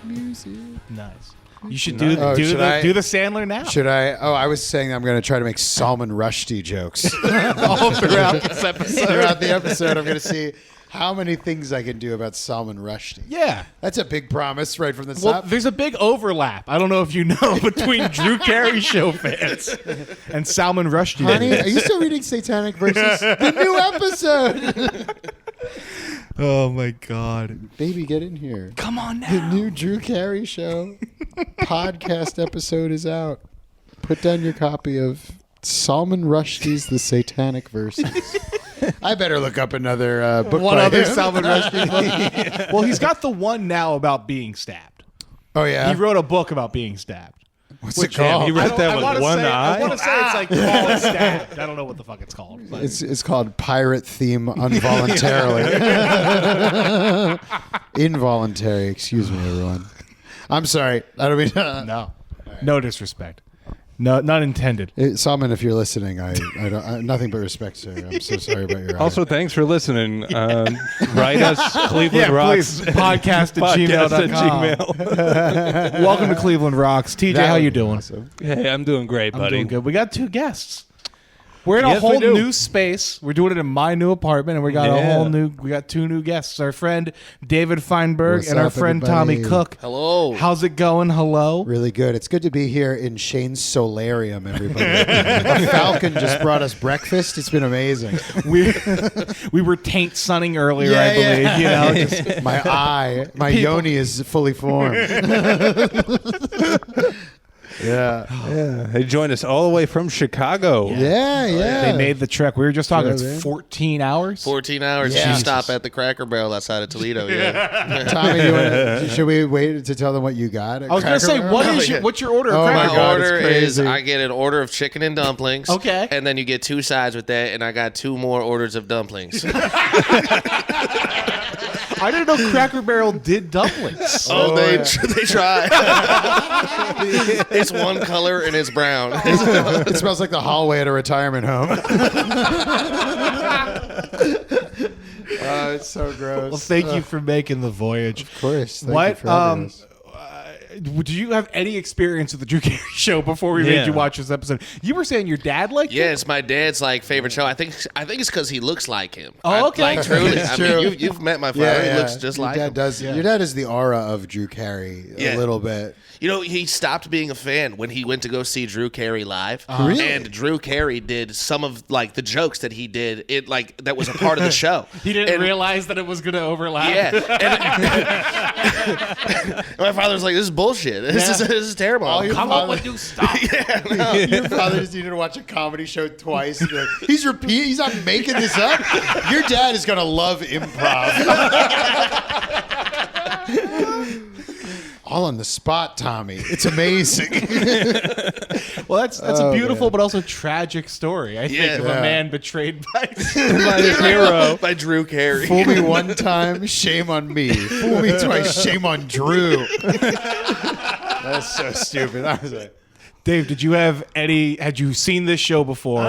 music. Nice. You should do the Sandler now. Should I? Oh, I was saying I'm going to try to make Salman Rushdie jokes all throughout this episode. Throughout the episode, I'm going to see how many things I can do about Salman Rushdie. Yeah. That's a big promise right from the Well, top. there's a big overlap. I don't know if you know between Drew Carey show fans and Salman Rushdie. Honey, are you still reading Satanic versus the new episode? Oh my God. Baby, get in here. Come on now. The new Drew Carey show podcast episode is out. Put down your copy of Salman Rushdie's The Satanic Verses. I better look up another book. One by other him. Salman Rushdie book. Well, he's got the one now about being stabbed. Oh, yeah? He wrote a book about being stabbed. What's it called? He wrote that with one eye? I want to say it's like called stabbed. I don't know what the fuck it's called. But. It's called Pirate Theme Involuntarily. Involuntary. Excuse me, everyone. I'm sorry. I don't mean... No. No disrespect. No, not intended. Salman, if you're listening, I nothing but respect, sir. I'm so sorry about your Also, thanks for listening. Write us, Cleveland Rocks. Please, podcast at gmail.com. Welcome to Cleveland Rocks. TJ, how you doing? Awesome. Hey, I'm doing great, buddy. I'm doing good. We got 2 guests. We're in a Yes, we whole do. new space. We're doing it in my new apartment, and we got we got 2 new guests. Our friend David Feinberg What's and our up, friend everybody? Tommy Cook. Hello. How's it going? Hello. Really good. It's good to be here in Shane's solarium, everybody. A falcon just brought us breakfast. It's been amazing. We were taint sunning earlier, I believe. You know, just, My yoni is fully formed. Yeah. They joined us all the way from Chicago. Yeah. they made the trek. We were just talking. Sure, man. It's 14 hours. 14 hours. Yeah. You stop at the Cracker Barrel outside of Toledo. Yeah. Tommy, should we wait to tell them what you got? I was going to say, what's your order? Of Oh, my Cracker My God, order it's is crazy. I get an order of chicken and dumplings. Okay. And then you get 2 sides with that, and I got 2 more orders of dumplings. I didn't know Cracker Barrel did dumplings. They try. It's one color and it's brown. It smells like the hallway at a retirement home. Oh, it's so gross. Well, thank you for making the voyage. Of course. Thank you What? for having us. Did you have any experience with the Drew Carey show before we made you watch this episode? You were saying your dad liked it? Yeah, it's my dad's favorite show. I think it's because he looks like him. Oh, okay. Like truly. It's I true. mean, you've met my father. He looks just your like dad him. does. Your dad is the aura of Drew Carey a little bit. You know, he stopped being a fan when he went to go see Drew Carey live. Really? And Drew Carey did some of like the jokes that he did. It like that was a part of the show. He didn't And- realize that it was going to overlap. Yeah. And my father was like, "This is bullshit. This is terrible." All your Come father- up with new stuff. Your father just needed to watch a comedy show twice. He's repeating. He's not making this up. Your dad is gonna love improv. All on the spot, Tommy. It's amazing. Well, that's a beautiful but also tragic story, I think, of a Yeah. man betrayed by By his hero. by Drew Carey. Fool me one time, shame on me. Fool me twice, shame on Drew. That's so stupid. I was like, Dave, had you seen this show before?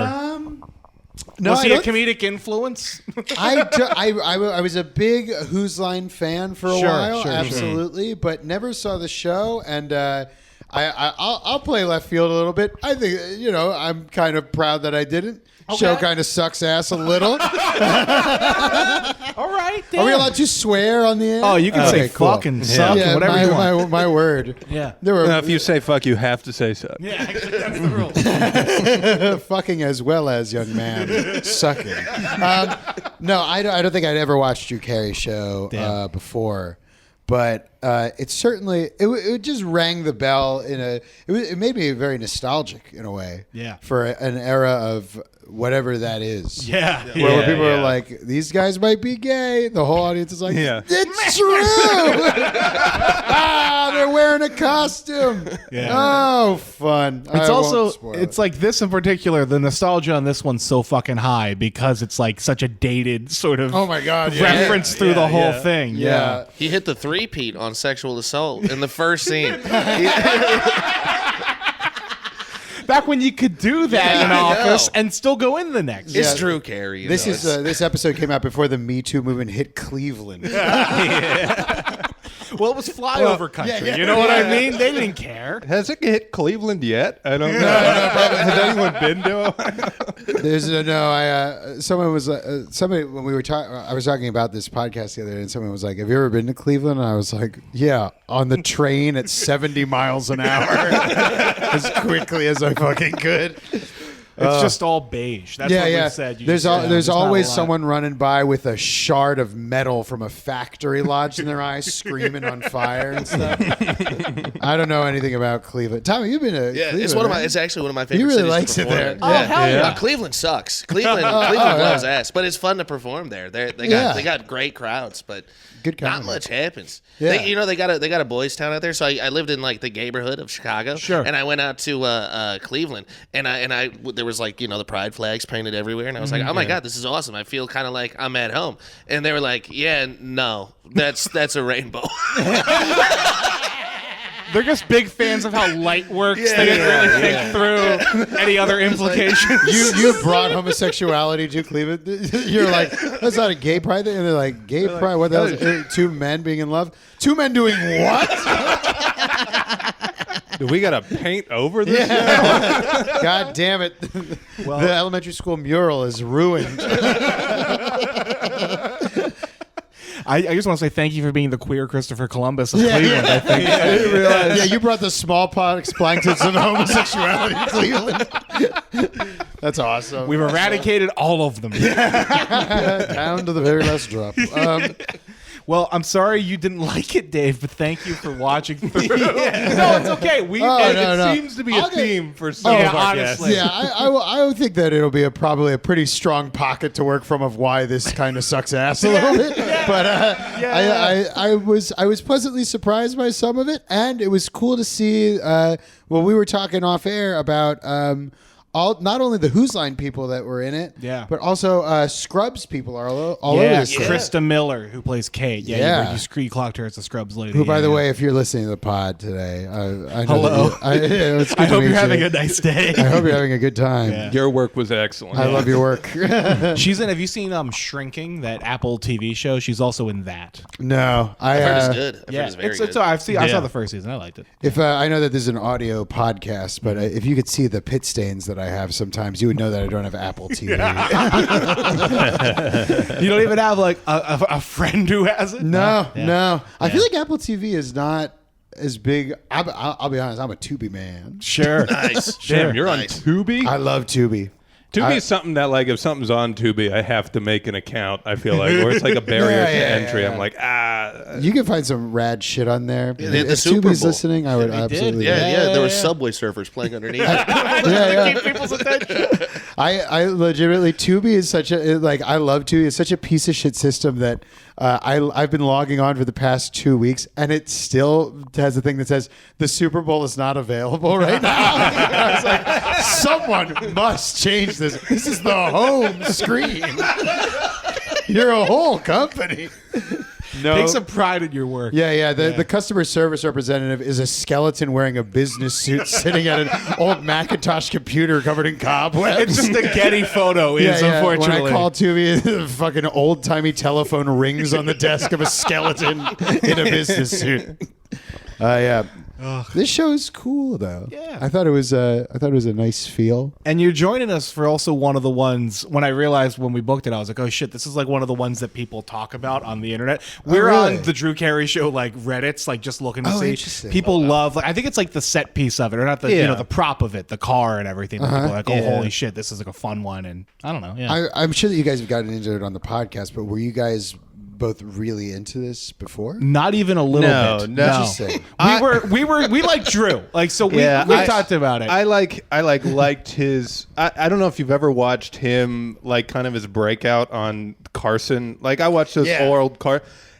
no, was I he a don't- comedic influence? I was a big Who's Line fan for a Sure, while, sure. absolutely, but never saw the show. And I'll play left field a little bit. I think I'm kind of proud that I didn't. Show kind of sucks ass a little. All right. Are we allowed to swear on the air? Oh, you can say Okay, cool. fucking suck Yeah, and whatever you want. my word. Yeah. There were Now, if you say fuck, you have to say so. Yeah, actually, that's the rule. fucking as well as young man sucking. No, I don't think I'd ever watched Drew Carey show before, but it certainly it just rang the bell it made me very nostalgic in a way. Yeah. For an era of whatever that is. Yeah. Where people are like, these guys might be gay. The whole audience is like, it's true. They're wearing a costume. Yeah. Oh, fun. It's I also, won't spoil it's it. like this in particular, the nostalgia on this one's so fucking high because it's like such a dated sort of Oh my God, yeah. reference through the whole thing. Yeah. He hit the 3-peat on sexual assault in the first scene. Back when you could do that in I office know. and still go in the next. It's Yeah. Drew Carey. you This know, is it's- this episode came out before the Me Too movement hit Cleveland. Well, it was flyover country. You know what I mean? They didn't care. Has it hit Cleveland yet? I don't know. Has anyone been to Ohio? Someone was somebody when we were talking. I was talking about this podcast the other day, and someone was like, "Have you ever been to Cleveland?" And I was like, "Yeah, on the train at 70 miles an hour, as quickly as I fucking could." It's just all beige. That's what we said. There's always someone running by with a shard of metal from a factory lodged in their eye, screaming on fire and stuff. I don't know anything about Cleveland. Tommy, you've been to Cleveland, it's it's actually one of my favorite. He really cities likes to it there. perform in. Oh, hell yeah. Cleveland sucks. Cleveland blows ass, but it's fun to perform there. They got great crowds, but Good not comedy. much happens. Yeah. They got a boys' town out there. So I lived in like the neighborhood of Chicago. Sure. And I went out to Cleveland, and I there was like the pride flags painted everywhere, and I was like, oh my god, this is awesome. I feel kind of like I'm at home. And they were like, yeah, no, that's a rainbow. They're just big fans of how light works. They didn't really think through any other implications. You brought homosexuality to Cleveland. You're like, that's not a gay pride thing. And they're like, gay pride? What the hell is it? Two men being in love? Two men doing what? Do we got to paint over this? God damn it. The elementary school mural is ruined. I just want to say thank you for being the queer Christopher Columbus of Cleveland. I think. I didn't realize. Yeah, you brought the smallpox planktons of homosexuality to Cleveland. That's awesome. We've eradicated all of them. Down to the very last drop. Well, I'm sorry you didn't like it, Dave, but thank you for watching through. No, it's okay. It seems to be a theme for some of our guests. honestly. Yeah, I would think that it'll be probably a pretty strong pocket to work from of why this kind of sucks ass a little bit. But I was pleasantly surprised by some of it, and it was cool to see. Well, we were talking off air about. Not only the Who's Line people that were in it, but also Scrubs people are all over this. Krista Miller, who plays Kate. Yeah. You clocked her as the Scrubs lady. Who, by the way, if you're listening to the pod today, I know hello. It's good I to hope meet you're having you. a nice day. I hope you're having a good time. Yeah. Your work was excellent. I love your work. She's in. Have you seen Shrinking, that Apple TV show? She's also in that. No, I've heard it's good. I've heard it's very good. I saw the first season. I liked it. If I know that this is an audio podcast, but if you could see the pit stains that I have sometimes, you would know that I don't have Apple TV. You don't even have like a friend who has it? No. I feel like Apple TV is not as big. I'll be honest, I'm a Tubi man. Sure. Nice. Damn, you're on Nice. Tubi? I love Tubi. Tubi is something that, like, if something's on Tubi, I have to make an account, I feel like. Or it's like a barrier to entry. I'm like, You can find some rad shit on there. Yeah, they had the if Super Tubi's Bowl. listening, I would absolutely. There were Subway surfers playing underneath. Keep people's attention. I legitimately, Tubi is such a, like, I love Tubi. It's such a piece of shit system that I've been logging on for the past 2 weeks, and it still has a thing that says the Super Bowl is not available right now. I was like, someone must change this. This is the home screen. You're a whole company. No. Take some pride in your work. Yeah. The customer service representative is a skeleton wearing a business suit sitting at an old Macintosh computer covered in cobwebs. It's just a Getty photo, unfortunately. When I call Tubi, the fucking old-timey telephone rings on the desk of a skeleton in a business suit. Yeah. This show is cool, though. Yeah. I thought it was a nice feel. And you're joining us for also one of the ones, when I realized when we booked it, I was like, oh shit, this is like one of the ones that people talk about on the internet. We're really? on the Drew Carey show, like Reddits, like just looking to see. Interesting. People love, like, I think it's like the set piece of it, or not the, the prop of it, the car and everything. People are like, oh, holy shit, this is like a fun one. And I don't know. Yeah. I'm sure that you guys have gotten into it on the podcast, but were you guys both really into this before? Not even a little bit. No. Interesting. We like Drew. Like, so we talked about it. I liked his. I don't know if you've ever watched him, like, kind of his breakout on Carson. Like, I watched those old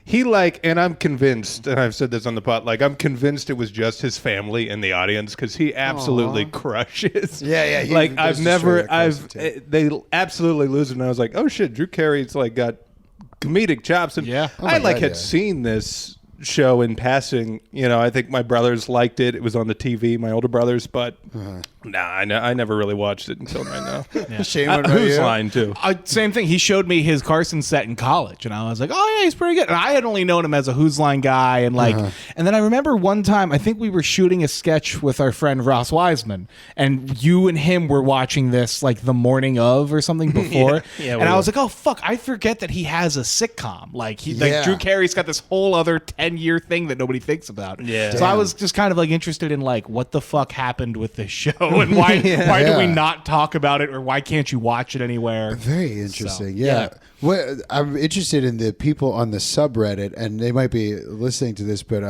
He and I'm convinced, and I've said this on the pod, like, I'm convinced it was just his family in the audience, because he absolutely crushes. Yeah. Like, they absolutely lose it, and I was like, oh shit, Drew Carey's like got comedic chops, and I had seen this show in passing. You know, I think my brothers liked it. It was on the TV, my older brothers, but I never really watched it until right now. Shane, what about Who's you? Line too? Same thing. He showed me his Carson set in college, and I was like, "Oh yeah, he's pretty good." And I had only known him as a Who's Line guy, and and then I remember one time I think we were shooting a sketch with our friend Ross Wiseman, and you and him were watching this like the morning of or something before, and I was like, "Oh fuck, I forget that he has a sitcom. Like Drew Carey's got this whole other 10-year thing that nobody thinks about." Yeah. So I was just kind of like interested in like what the fuck happened with this show and why do we not talk about it, or why can't you watch it anywhere? Very interesting. So, yeah. What, I'm interested in the people on the subreddit, and they might be listening to this, but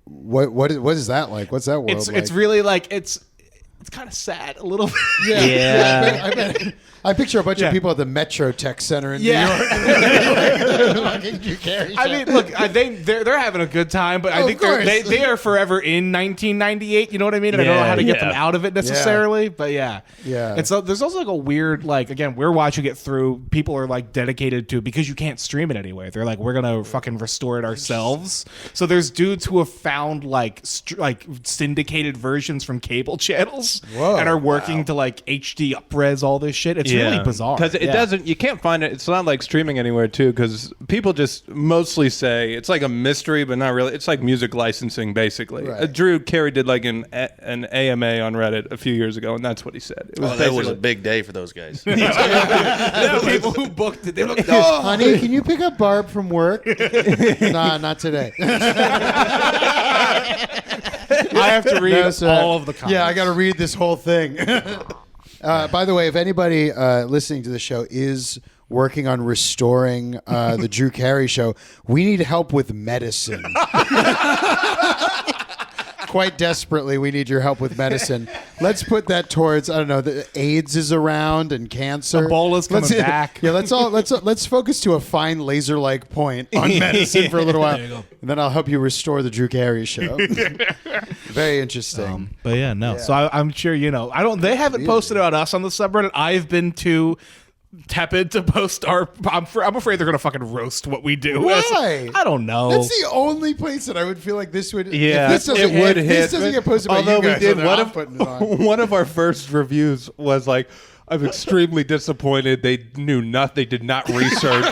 what is that like? What's that world like? It's really like it's kind of sad a little bit. Yeah. I bet. I picture a bunch of people at the Metro Tech Center in New York. I mean, look, they're having a good time, but I think they are forever in 1998. You know what I mean? And I don't know how to get them out of it necessarily, but yeah. And so there's also like a weird, like, again, we're watching it through. People are like dedicated to, because you can't stream it anyway. They're like, we're gonna fucking restore it ourselves. So there's dudes who have found like syndicated versions from cable channels and are working to like HD up-res all this shit. It's really bizarre because it doesn't. You can't find it. It's not like streaming anywhere too, because people just mostly say it's like a mystery, but not really. It's like music licensing, basically. Right. Drew Carey did like an AMA on Reddit a few years ago, and that's what he said. It was that was a big day for those guys. The people who booked it, they looked, oh, honey, can you pick up Barb from work? Nah, not today. I have to read all of the comments. Yeah, I got to read this whole thing. By the way, if anybody listening to the show is working on restoring the Drew Carey show, we need help with medicine. Quite desperately, we need your help with medicine. Let's put that towards, I don't know, the AIDS is around and cancer. Ebola's coming back. Yeah, let's focus to a fine laser-like point on medicine for a little while, and then I'll help you restore the Drew Carey show. Very interesting. But yeah, no. So I'm sure you know. They haven't posted about us on the subreddit. I've been too tepid to post our. I'm afraid they're gonna fucking roast what we do. Why? I don't know. That's the only place that I would feel like this would. Yeah, if this it would hit. This doesn't get posted by Although you guys, we did then one of our first reviews was like, I'm extremely disappointed. They knew nothing. They did not research.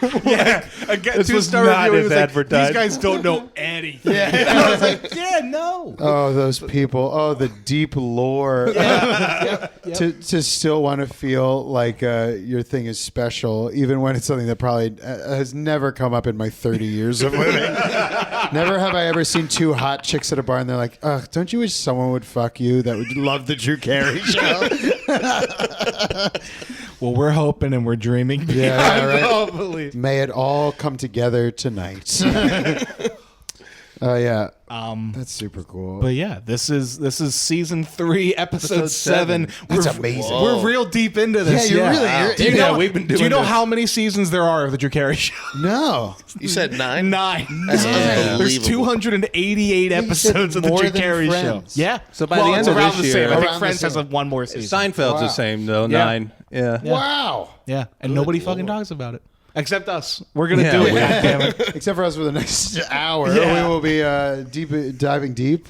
Again, this was not as advertised. These guys don't know anything. I was like, no. Oh, those people. Oh, the deep lore. To still want to feel like your thing is special, even when it's something that probably has never come up in my 30 years of living. Never have I ever seen two hot chicks at a bar and they're like, ugh, don't you wish someone would fuck you that would love the Drew Carey show? Well, we're hoping and we're dreaming. Yeah, right. May it all come together tonight. Oh yeah, that's super cool. But yeah, this is season 3, episode 7. That's amazing. We're real deep into this. Yeah, you're really. We've been doing. Do you know this. how many seasons there are of the Drew Carey show? No, You said 9? 9. That's There's unbelievable. 288 episodes of the more Drew than Carey show. Friends. Yeah. So by the end it's of around this the year- same. I think Around the Friends has same. one more season. Seinfeld's the same though. Yeah. 9. Yeah. Wow. Yeah, and nobody fucking talks about it. Except us. We're going to do it, goddammit. Except for us for the next hour. Yeah. We will be diving deep.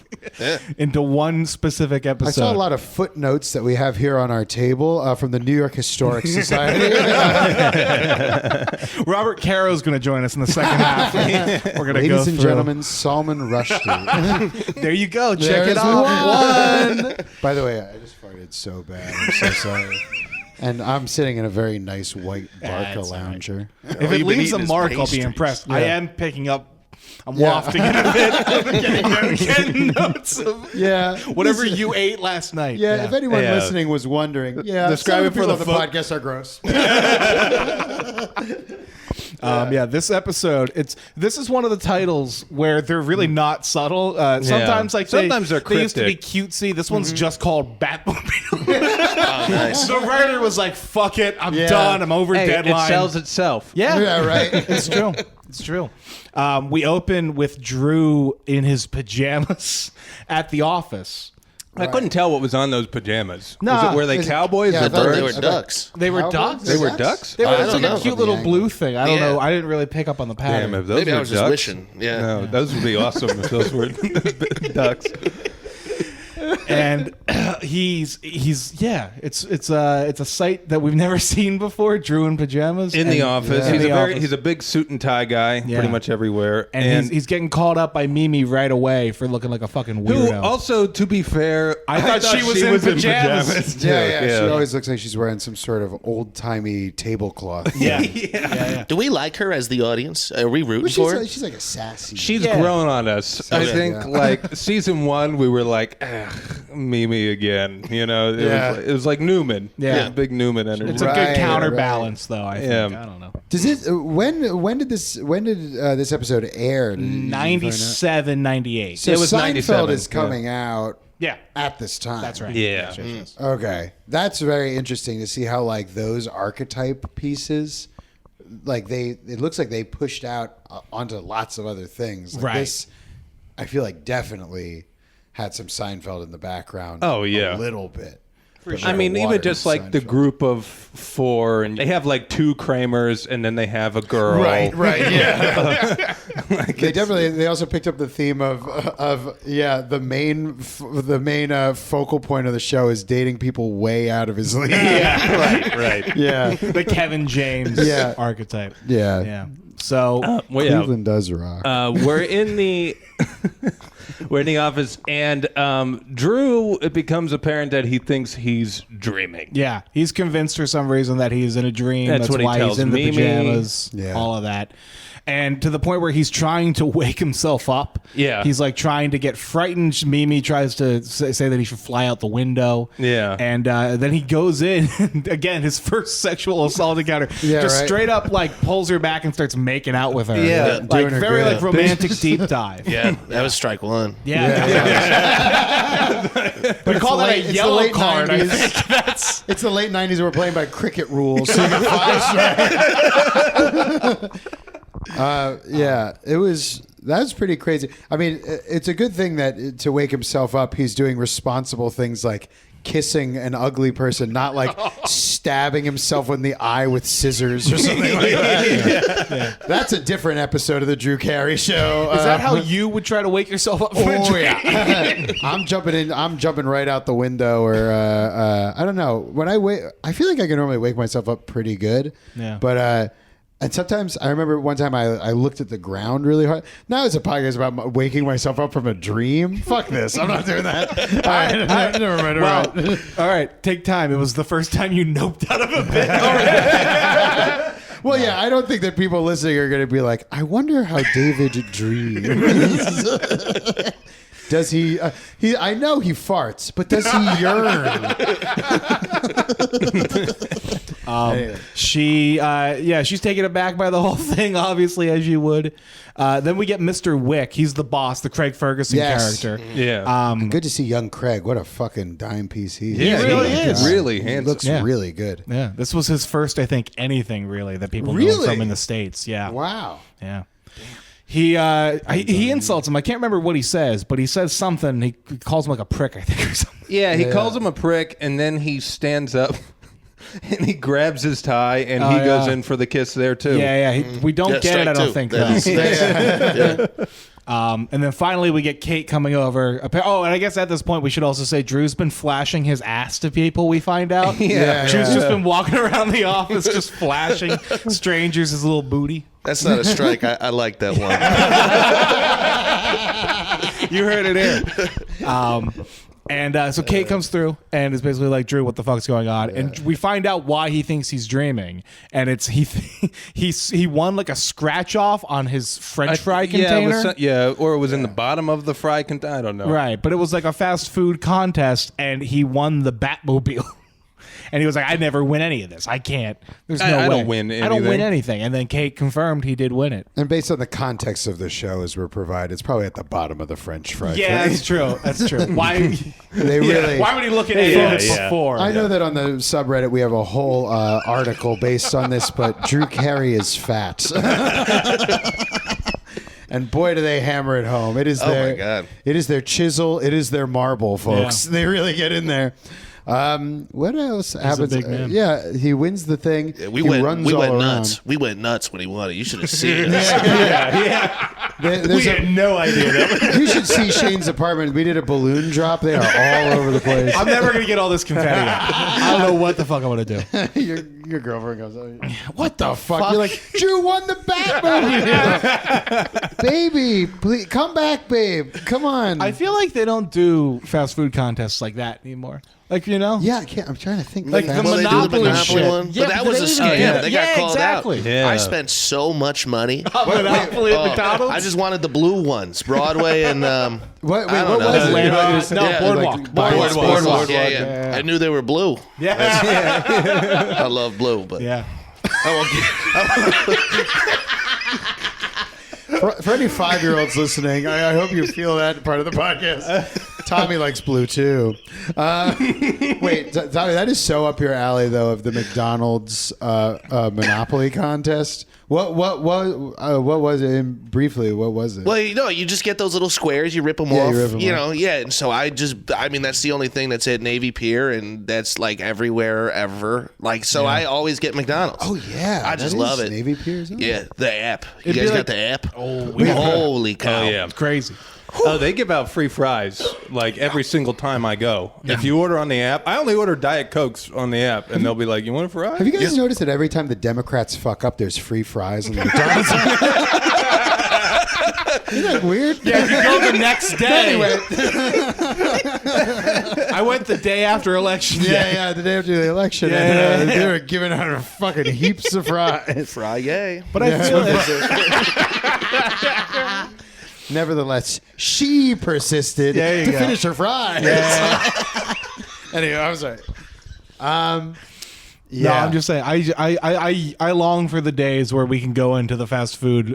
Into one specific episode. I saw a lot of footnotes that we have here on our table from the New York Historic Society. Robert Caro's going to join us in the second half. We're going to go Ladies and through. gentlemen, Salman Rushdie. There you go. Check There's it out. one. By the way, I just farted so bad. I'm so sorry. And I'm sitting in a very nice white Barca That's all right. lounger. If All it you've been leaves a eating is mark, I'll be pastries. impressed. Yeah. I am picking up. I'm wafting it a bit. I'm getting notes of Yeah. whatever Listen, you ate last night. Yeah, if anyone Yeah. listening was wondering, Describe it for people the on the podcast are gross. This episode, this is one of the titles where they're really not subtle. Sometimes Sometimes they're they used to be cryptic. cutesy. This one's just called Batmobile. Oh, nice. The writer was like, "Fuck it, I'm Yeah. done. I'm over Hey, deadline." it sells itself. Yeah, Yeah, right. It's true. It's true. We open with Drew in his pajamas at the office. I couldn't tell what was on those pajamas. No. Were they cowboys yeah, or I thought birds? They were ducks. They were Cowboys? ducks. They were ducks? They were I just don't like a know. cute little blue thing. I don't Yeah. know. I didn't really pick up on the pattern. Damn, if those Maybe were I was just ducks. wishing. Yeah. No, those would be awesome if those were ducks. And he's it's a sight that we've never seen before. Drew in pajamas In the office. Yeah. He's a big suit and tie guy, Yeah. pretty much everywhere. and he's getting called up by Mimi right away for looking like a fucking who weirdo. also, to be fair, I thought she was in pajamas. too. Yeah. She always looks like she's wearing some sort of old-timey tablecloth. yeah. Do we like her as the audience? Are we rooting But for her? she's like a sassy. She's Yeah. grown on us. I Yeah. think, Yeah. like, season 1, we were like, Mimi again. You know, it was like Newman. Yeah. Big Newman energy. It's a Right, good counterbalance, though. I think. Yeah. I don't know. Does it? When did this episode air? Did you find out? 97, 98. So It was Seinfeld 97, is coming out Yeah, at this time. that's right. Yeah. Yes. Okay, that's very interesting to see how like those archetype pieces, like it looks like they pushed out onto lots of other things. Like Right. This, I feel like definitely had some Seinfeld in the background. Oh, yeah. a little bit. I mean, even just like the group of 4, and they have like 2 Kramers, and then they have a girl. Right, yeah. They also picked up the theme of the main focal point of the show is dating people way out of his league. Right. Yeah, The Kevin James archetype. yeah. Yeah. So Well, yeah. Cleveland does rock. We're in the we're in the office, and Drew. It becomes apparent that he thinks he's dreaming. yeah, he's convinced for some reason that he's in a dream. That's what he why tells he's in the Mimi. pajamas. Yeah. All of that. And to the point where he's trying to wake himself up. Yeah. He's like trying to get frightened. Mimi tries to say that he should fly out the window. Yeah. And then he goes in. And again, his first sexual assault encounter. Yeah, just right. straight up like pulls her back and starts making out with her. Yeah. Like Doing her very good. like romantic deep dive. Yeah, that was strike 1. Yeah. We call that a It's the yellow late card. I 90s. think that's. It's the late 90s. We're playing by cricket rules. So you can fly straight. Yeah, that's pretty crazy. I mean, it's a good thing that to wake himself up, he's doing responsible things like kissing an ugly person, not like stabbing himself in the eye with scissors or something like that. Yeah. That's a different episode of the Drew Carey Show. Is that how you would try to wake yourself up from a Oh dream? yeah, I'm jumping right out the window, or I don't know. When I wake, I feel like I can normally wake myself up pretty good. Yeah. But and sometimes I remember one time I looked at the ground really hard. Now it's a podcast about waking myself up from a dream. Fuck this, I'm not doing that. All right, never mind. Well, all right, take time. It was the first time you noped out of a bed. Well, yeah, I don't think that people listening are going to be like, I wonder how David dreams. Does he? I know he farts, but does he yearn? She's taken aback by the whole thing, obviously, as you would. Then we get Mr. Wick. He's the boss, the Craig Ferguson Yes. character. Yeah. Good to see young Craig. What a fucking dime piece he is. Yeah, he really is. Really He handsome. looks Yeah. really good. Yeah, this was his first, I think, anything really that people know Really? him from in the States. Yeah. Wow. Yeah. He insults him. I can't remember what he says, but he says something. He calls him like a prick, I think, or something. Yeah, he Yeah. calls him a prick, and then he stands up and he grabs his tie, and he goes in for the kiss there too. Yeah. We don't Yeah, get it, I strike don't 2. think. That though. is- yeah. And then finally we get Kate coming over. Oh, and I guess at this point we should also say Drew's been flashing his ass to people, we find out. Yeah, Drew's yeah. just been walking around the office just flashing strangers his little booty. That's not a strike. I like that one. You heard it here. So Kate comes through and is basically like, Drew, what the fuck's going on? And we find out why he thinks he's dreaming. And it's he won like a scratch off on his French fry container. Or it was in the bottom of the fry container. I don't know. Right, but it was like a fast food contest, and he won the Batmobile. And he was like, I never win any of this. I can't. There's no way. I don't win I don't win anything." anything. And then Kate confirmed he did win it. And based on the context of the show as we're provided, it's probably at the bottom of the French fry. Yeah, thing. that's true. That's true. Why? They really. Why would he look at any of this before? I know that on the subreddit we have a whole article based on this, but Drew Carey is fat. And boy, do they hammer it home. It is my God. It is their chisel. It is their marble, folks. Yeah. They really get in there. What else happens? a big man. Yeah, he wins the thing. We he went runs all nuts. around. We went nuts when he won it. You should have seen it. We had no idea that. You should see Shane's apartment. We did a balloon drop. They are all over the place. I'm never gonna get all this confetti out. I don't know what the fuck I'm gonna do. your girlfriend goes, oh, What the fuck? You're like, Drew won the Batmobile. Baby, please come back, babe. Come on. I feel like they don't do fast food contests like that anymore. Like, you know? Yeah, I can't. I'm trying to think. Like fast. the Well, they do the Monopoly Monopoly shit. one, Yeah, but that but was a they scam. didn't- They got yeah, called exactly. out. Yeah. I spent so much money. Monopoly at McDonald's? I just wanted the blue ones, Broadway and What I don't was know. it? No, Yeah, Boardwalk. Boardwalk. Yeah. I knew they were blue. Yeah. I love blue, but Yeah. For any 5-year-olds listening, I hope you feel that part of the podcast. Tommy likes blue too. Wait, Tommy, that is so up your alley though. Of the McDonald's Monopoly contest. What was it? Briefly, what was it? Well, you just get those little squares, you rip them Yeah, off, you rip 'em off. and so I mean, that's the only thing that's at Navy Pier, and that's like everywhere ever. Like, so I always get McDonald's. Oh yeah, I just that love is it. Navy Piers. Yeah, the app. You It'd guys be got like- the app? Oh, Holy cow. Oh yeah. It's crazy. Oh, they give out free fries like every single time I go. If you order on the app, I only order Diet Cokes on the app, and they'll be like, "You want a fry?" Have you guys noticed that every time the Democrats fuck up, there's free fries on the McDonald's? Isn't that weird? Yeah, if you go the next day. Anyway. I went the day after election. Yeah, the day after the election, Yeah. and they were giving out fucking heaps of fries. Fry, yay. But I feel Nevertheless, she persisted There you to go. finish her fries. Anyway, I'm sorry. No, Yeah, I'm just saying. I long for the days where we can go into the fast food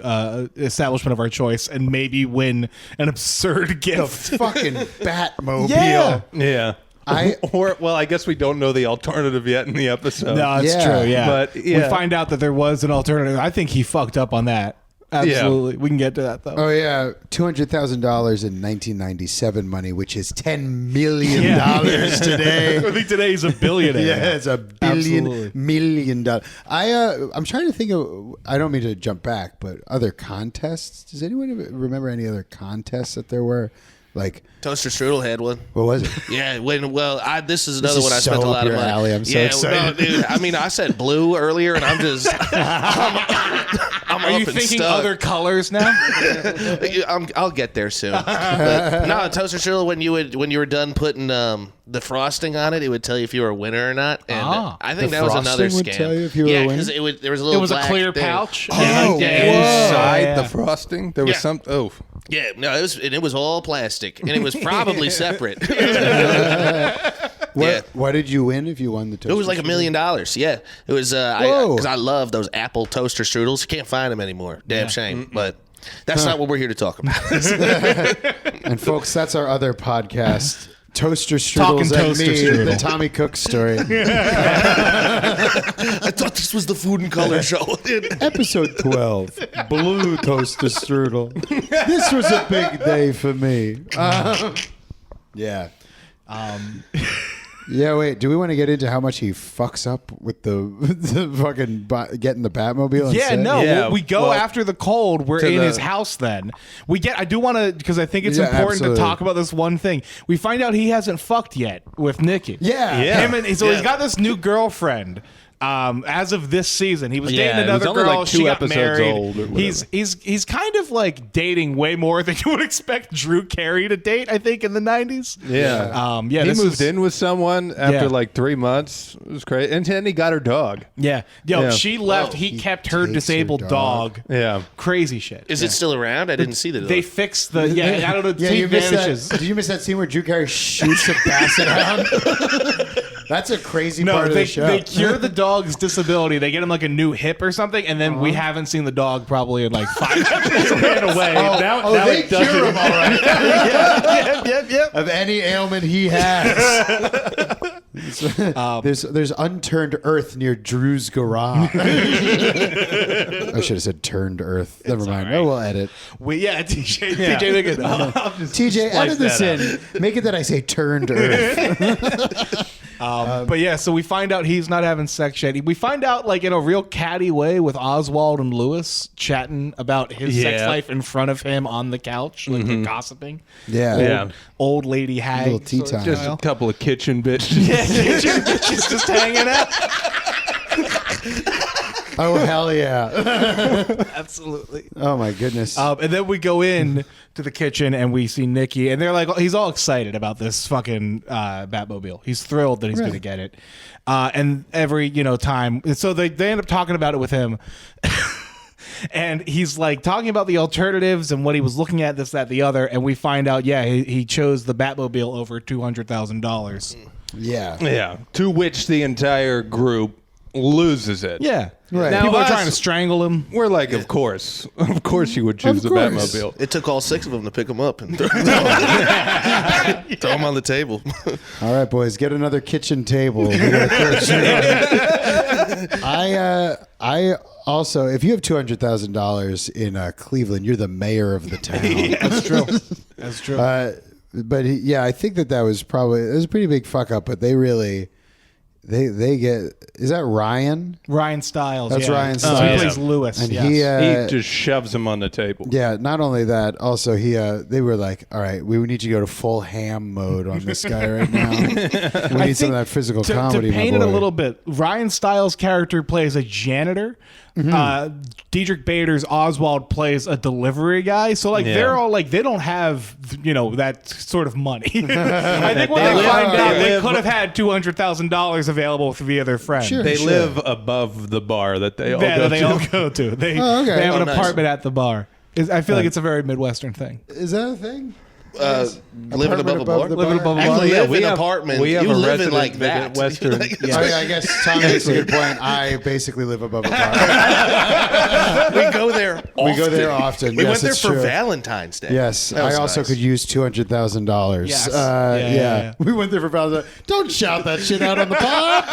establishment of our choice and maybe win an absurd the gift. fucking Batmobile. Yeah. Yeah. I guess we don't know the alternative yet in the episode. No, it's Yeah. true. Yeah, But, we yeah. find out that there was an alternative. I think he fucked up on that. Absolutely, we can get to that though. Oh yeah, $200,000 in 1997 money, which is $10 million today. I think today he's a billionaire. Yeah, it's $1 Absolutely. million. I'm trying to think of. I don't mean to jump back, but other contests. Does anyone remember any other contests that there were? Like, Toaster Strudel had one. what was it? Yeah, this is another is one I so spent a up lot of your money. alley. I'm so excited. No, dude. I mean, I said blue earlier, and I'm just. I'm Are you up and thinking stuck. other colors now? I'll get there soon. But, no, Toaster Strudel, when you were done putting the frosting on it, it would tell you if you were a winner or not. And I think The that was another frosting would scam. tell you if you were a winner? because there was a It little. was a black clear thing. pouch. Oh, Inside yeah. the frosting, there was Yeah. some. Oh, Yeah, no, it was all plastic, and it was probably separate. Yeah. What did you win if you won the toaster? It was like $1 million. Yeah, it was. Whoa. Because I love those apple toaster strudels. You can't find them anymore. Damn shame. But that's not what we're here to talk about. And folks, that's our other podcast. Toaster Talking Strudels and Toaster me, Strudel. the Tommy Cook story. I thought this was the food and color show. Episode 12, Blue Toaster Strudel. This was a big day for me. Yeah. Yeah, wait. Do we want to get into how much he fucks up with the fucking getting the Batmobile? Yeah, instead? no. Yeah, We go well, after the cold. We're to in the- his house. Then we get. I do want to because I think it's Yeah, important absolutely. to talk about this one thing. We find out he hasn't fucked yet with Nikki. Yeah. Yeah. Him and so he's Yeah. got this new girlfriend. As of this season, he was Yeah, dating it was another only girl. like She 2 got episodes married. old or He's kind of like dating way more than you would expect Drew Carey to date. I think in the 90s. yeah. Yeah. He this moved is- in with someone after Yeah. like 3 months. It was crazy. And then he got her dog. Yeah. Yo, Yeah. she left. Whoa. He kept her takes her disabled dog. dog. Yeah. Crazy shit. Is it still around? I didn't see that. They fixed the. Yeah, I don't know. Yeah, He you missed vanishes. that. Did you miss that scene where Drew Carey shoots a basset hound? That's a crazy part No, of the show. they cure the dog's disability. They get him like a new hip or something, and then we haven't seen the dog probably in like 5 episodes. Ran away. Oh, they it cure doesn't- him all right. Yep. Of any ailment he has. There's unturned earth near Drew's garage. I should have said turned earth. Never mind. right. Oh, we'll edit. TJ, make it. TJ, edit this in. Make it that I say turned earth. But yeah, so we find out he's not having sex yet. We find out like in a real catty way with Oswald and Lewis chatting about his sex life in front of him on the couch, like they're gossiping. Yeah. Old lady hag. Little tea time. Just a couple of kitchen bitches. Yeah, kitchen bitches just hanging out. Oh, hell yeah. Absolutely. Oh, my goodness. And then we go in to the kitchen and we see Nikki, and they're like, he's all excited about this fucking Batmobile. He's thrilled that he's going to get it. And every time, so they end up talking about it with him. And he's like talking about the alternatives and what he was looking at, this, that, the other. And we find out, he chose the Batmobile over $200,000. Yeah. Yeah. To which the entire group loses it. Yeah. Right. Now, people are trying to strangle him. We're like, of course you would choose the course. Batmobile. It took all 6 of them to pick him up and throw him on the table. All right, boys, get another kitchen table. I also, if you have $200,000 in Cleveland, you're the mayor of the town. That's true. That's true. But I think that was a pretty big fuck up. But they really, they get. Is that Ryan? Ryan Stiles. That's Ryan So Stiles. he plays Lewis. And yes. He just shoves him on the table. Yeah. Not only that, also they were like, all right, we need you to go to full ham mode on this guy right now. We need some of that physical comedy. To paint my it a boy. little bit, Ryan Stiles' character plays a janitor. Diedrich Bader's Oswald plays a delivery guy. So they're all like, they don't have that sort of money. I think when they find out, they could have had $200,000 available via their friend. Sure. They live above the bar that they all go to. They okay. have an nice. apartment at the bar. I feel like it's a very Midwestern thing. Is that a thing? Living above a bar? Living above a bar. Actually, yeah, live we in an have- apartment. we have you a living resident like that. Midwestern. I guess Tom makes a good point. I basically live above a bar. We go there often. We go there often. We Yes, went there it's for true. Valentine's Day. Yes, That I was also nice. could use $200,000. Yes. Yeah. We went there for Valentine's. Don't shout that shit out on the pod.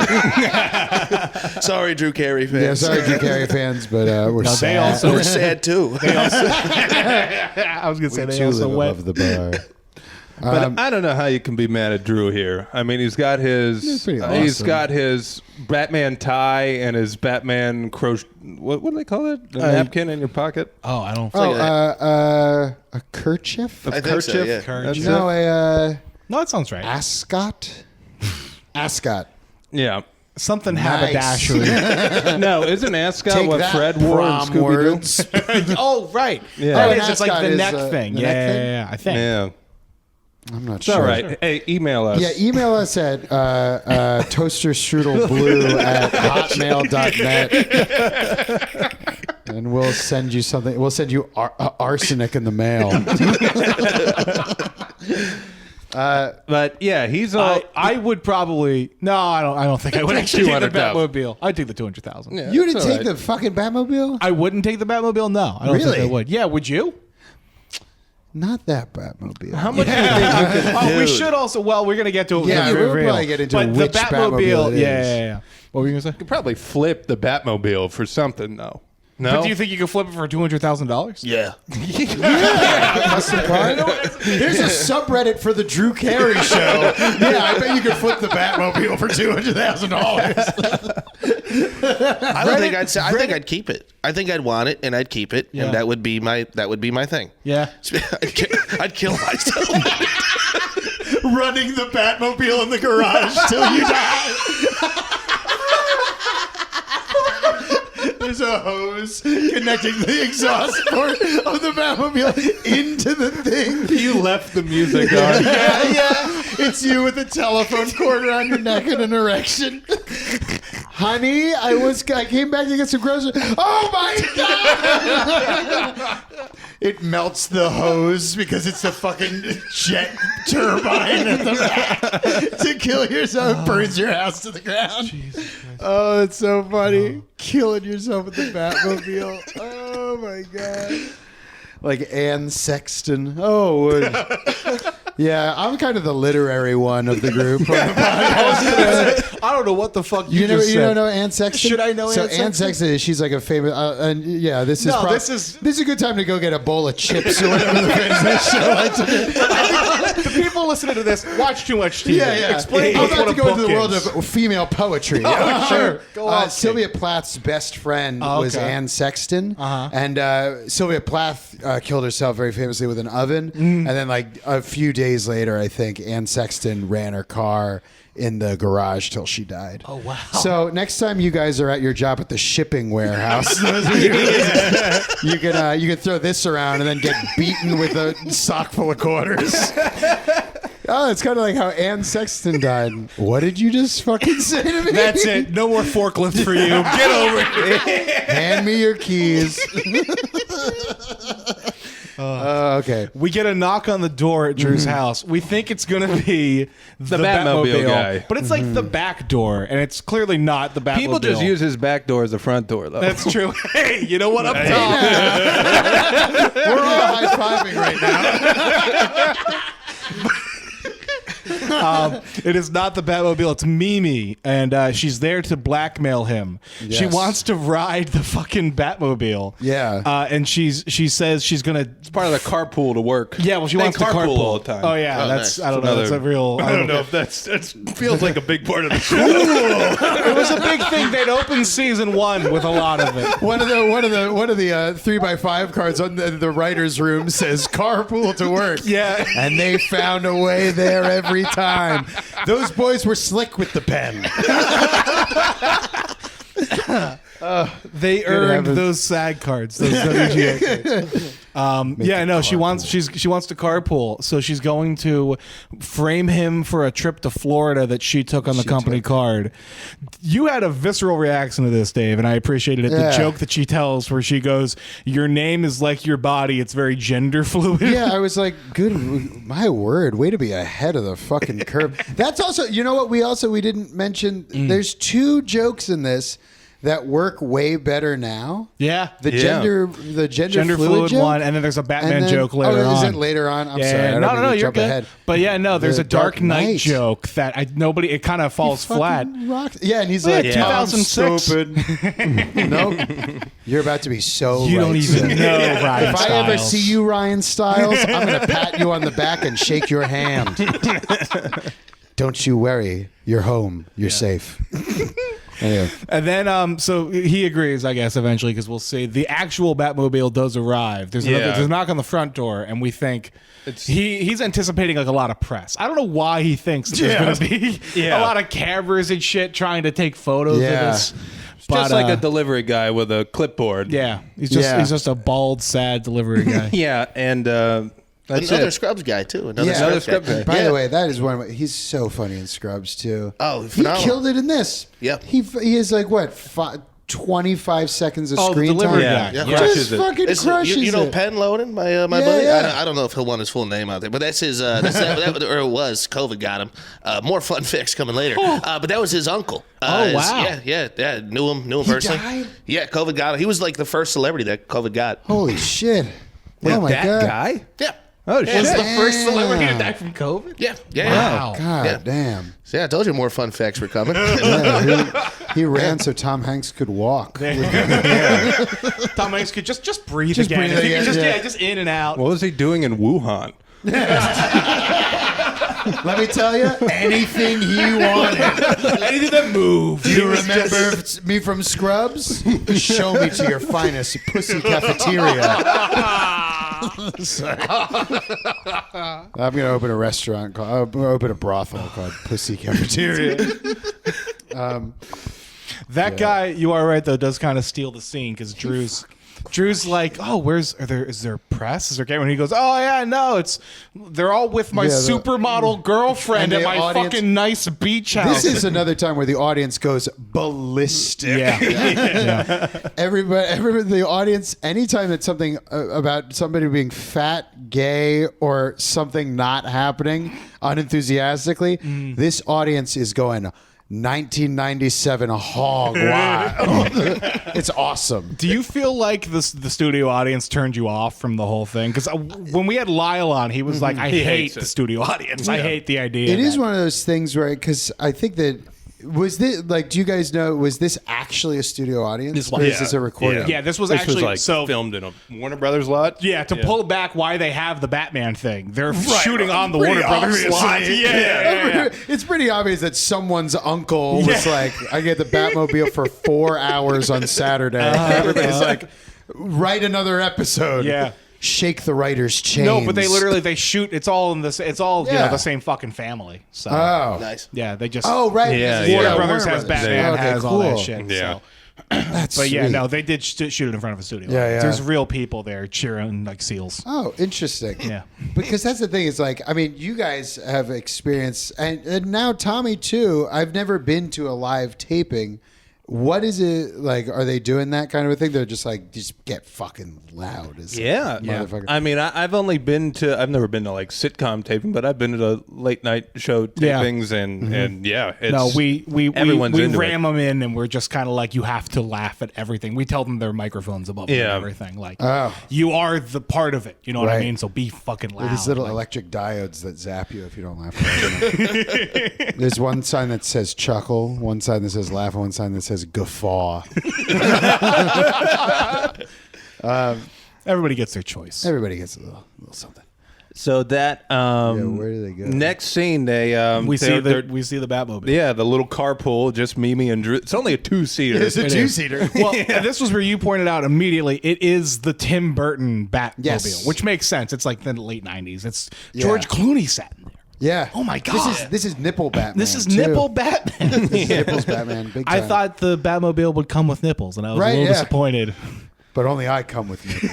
Sorry, Drew Carey fans. Yeah, sorry, Drew Carey fans, but we're sad. they also- We're sad too. I was going to say We they too also live went. above the bar. But I don't know how you can be mad at Drew here. I mean, he's got his pretty he's awesome. got his Batman tie and his Batman crochet. What do they call it? A napkin in your pocket? Oh, I don't. A kerchief? I think so, yeah. That's No, it? No, that sounds right. ascot? Ascot. Yeah. Something Nice. haberdashery. No, isn't ascot Take what that, Fred wore in prom Scooby Doo? words. Oh, right. Yeah. That Oh, is an just like ascot the is, neck the thing. neck Yeah, thing? yeah, I think. Yeah. I'm not It's sure. all right. Hey, email us. Yeah, email us at toasterstrudelblue@hotmail.net and we'll send you something. We'll send you arsenic in the mail. But yeah, he's all. I would probably no. I don't think I would actually take the 200,000. Batmobile. I'd take the 200,000. Yeah, You didn't it's all take right. the fucking Batmobile? I wouldn't take the Batmobile. No, I don't think I Really? would. Yeah, would you? Not that Batmobile. How much do you think you could? Oh, we Dude. should also. Well, we're gonna get to it. Yeah, with the we'll reveal. probably get into but which the Batmobile it is. Yeah. What were you gonna say? You could probably flip the Batmobile for something though. No. But do you think you could flip it for $200,000? Yeah. Custom car? There's a subreddit for the Drew Carey show. Yeah, I bet you could flip the Batmobile for $200,000. I don't think I'd say. I think I'd keep it. I think I'd want it, and I'd keep it, Yeah. and that would be my thing. Yeah. I'd kill myself. Running the Batmobile in the garage till you die. There's a hose connecting the exhaust port of the Batmobile into the thing. You left the music on. Yeah. It's you with a telephone cord around your neck and an erection. Honey, I came back to get some groceries. Oh my God! It melts the hose because it's the fucking jet turbine at the back to kill yourself. It burns your house to the ground. Oh, it's so funny. Killing yourself with the Batmobile. Oh my God. Like Anne Sexton. Oh, Yeah, I'm kind of the literary one of the group. I don't know what the fuck you just said. You don't know Anne Sexton? Should I know Anne Sexton? So Anne Sexton, she's like a famous, and yeah, this is a good time to go get a bowl of chips or whatever the famous show like to do. The people listening to this watch too much TV. Yeah. Explain I'm about what to go into the world of female poetry. Oh, sure. Go on. Sylvia Plath's best friend was Anne Sexton, and Sylvia Plath killed herself very famously with an oven, and then like a few days later, I think Anne Sexton ran her car in the garage till she died. Oh wow! So next time you guys are at your job at the shipping warehouse, you can throw this around and then get beaten with a sock full of quarters. Oh, it's kind of like how Anne Sexton died. What did you just fucking say to me? That's it. No more forklift for you. Get over it. Hand me your keys. Okay. We get a knock on the door at Drew's house. We think it's going to be the Batmobile guy. But it's like the back door, and it's clearly not the Batmobile. People just use his back door as a front door, though. That's true. Hey, you know what? I'm talking. We're all high-fiving right now. It is not the Batmobile. It's Mimi, and she's there to blackmail him. Yes. She wants to ride the fucking Batmobile. Yeah. And she says she's gonna. It's part of the carpool to work. Yeah. Well, she wants to carpool all the time. Oh yeah. Oh, that's. nice. I don't know. That's a real. I don't know if that feels like a big part of the show. It was a big thing. They'd opened season 1 with a lot of it. One of the 3x5 cards on the writer's room says "carpool to work." Yeah. And they found a way there every time. Those boys were slick with the pen. They earned heavens. those SAG cards. Those WGA cards. She wants to carpool, so she's going to frame him for a trip to Florida that she took on the company card. You had a visceral reaction to this, Dave, and I appreciated it. Yeah. The joke that she tells, where she goes, "Your name is like your body; it's very gender fluid." Yeah, I was like, good, my word, way to be ahead of the fucking curve. That's also, you know what? We didn't mention. There's 2 jokes in this that work way better now. Yeah. The gender fluid joke? one, and then there's a Batman joke later on. Is it later on? I'm sorry. I don't mean to you're jump good. ahead. But yeah, no, there's The a Dark Dark Knight Knight. joke that it kind of falls flat. Yeah, and he's Yeah, like, 2006. stupid. Nope. You're about to be so You right, don't even Sid. know Ryan If Stiles. I ever see you, Ryan Stiles, I'm going to pat you on the back and shake your hand. Don't you worry. You're home. You're safe. Anyway. And then, so he agrees, I guess, eventually, because we'll see. The actual Batmobile does arrive. There's a knock on the front door, and we think he's anticipating like a lot of press. I don't know why he thinks there's going to be a lot of cameras and shit trying to take photos of this. Just like a delivery guy with a clipboard. Yeah, he's just a bald, sad delivery guy. Yeah, and another Scrubs guy too. Another Scrubs guy. By the way, that is one of my, he's so funny in Scrubs too. Oh, he phenomenal. killed it in this. Yeah. He is like what 25 seconds of screen delivery time. guy. Yeah. Just fucking It's- crushes you know it. Penn Loden, my buddy. yeah. I don't know if he'll want his full name out there, but that's his. That or it was COVID got him. More fun facts coming later. But that was his uncle. Oh, wow. Yeah. Knew him personally. died? Yeah, COVID got him. He was like the first celebrity that COVID got. Holy shit! Oh my that god! guy? Yeah. Oh, shit. Was the first Damn. celebrity to die from COVID? Yeah. Wow. God Yeah. damn! So yeah, I told you more fun facts were coming. Yeah, he ran so Tom Hanks could walk. Tom Hanks could just breathe Just again. breathe If he could again, just in and out. What was he doing in Wuhan? Let me tell you, anything he wanted. Anything that moved. Do you remember me from Scrubs? Show me to your finest pussy cafeteria. Sorry. I'm gonna open a restaurant called. I'm gonna open a brothel called Pussy Cafeteria. That guy, you are right though, does kind of steal the scene because Drew's like, oh, is there press? Is there camera? And he goes, oh yeah, no, they're all with my supermodel girlfriend and at the my audience- fucking nice beach house. This is another time where the audience goes ballistic. Yeah. Everybody, the audience, anytime it's something about somebody being fat, gay, or something not happening unenthusiastically, this audience is going 1997 hog wild. It's awesome. Do you feel like the studio audience turned you off from the whole thing? Because when we had Lyle on, he was like, I hate the studio audience. I hate the idea. It is one of those things where, because I think that, was this, like, do you guys know, was this actually a studio audience? Or is this a recording? Yeah, this was actually like filmed in a Warner Brothers lot. Yeah, to pull back why they have the Batman thing. They're shooting on the Warner Brothers lot. Yeah. It's pretty obvious that someone's uncle was like, I get the Batmobile for 4 hours on Saturday. Everybody's like, write another episode. Yeah. Shake the writer's chains. No, but they shoot. It's all in this. It's all the same fucking family. So Nice. yeah, they just right. Warner Brothers has Batman, has all that shit. Yeah. So. That's But yeah, sweet. no, they did shoot it in front of a studio. Yeah. There's real people there cheering like seals. Oh, interesting. Yeah. Because that's the thing. Is like, I mean, you guys have experience, and now Tommy too. I've never been to a live taping. What is it like? Are they doing that kind of a thing? They're just like, just get fucking loud. Motherfucker. I mean, I've never been to like sitcom taping, but I've been to the late night show tapings, and it's, we everyone's into ram them in, and we're just kind of like, you have to laugh at everything. We tell them their microphones above them and everything. Like, you are the part of it. You know what I mean? So be fucking loud. These little electric diodes that zap you if you don't laugh. There's one sign that says chuckle, one sign that says laugh, and one sign that says guffaw. Everybody gets their choice. Everybody gets a little something. So that where do they go? Next scene, we see the Batmobile. Yeah, the little carpool, just Mimi and Drew. It's only a 2-seater. It's a 2-seater. Well, and this was where you pointed out immediately. It is the Tim Burton Batmobile, which makes sense. It's like the late '90s. It's George Clooney sat in there. Yeah. Oh my God. This is nipple Batman. This is nipple Batman. This is nipples Batman. Big time. I thought the Batmobile would come with nipples, and I was a little disappointed. But only I come with nipples.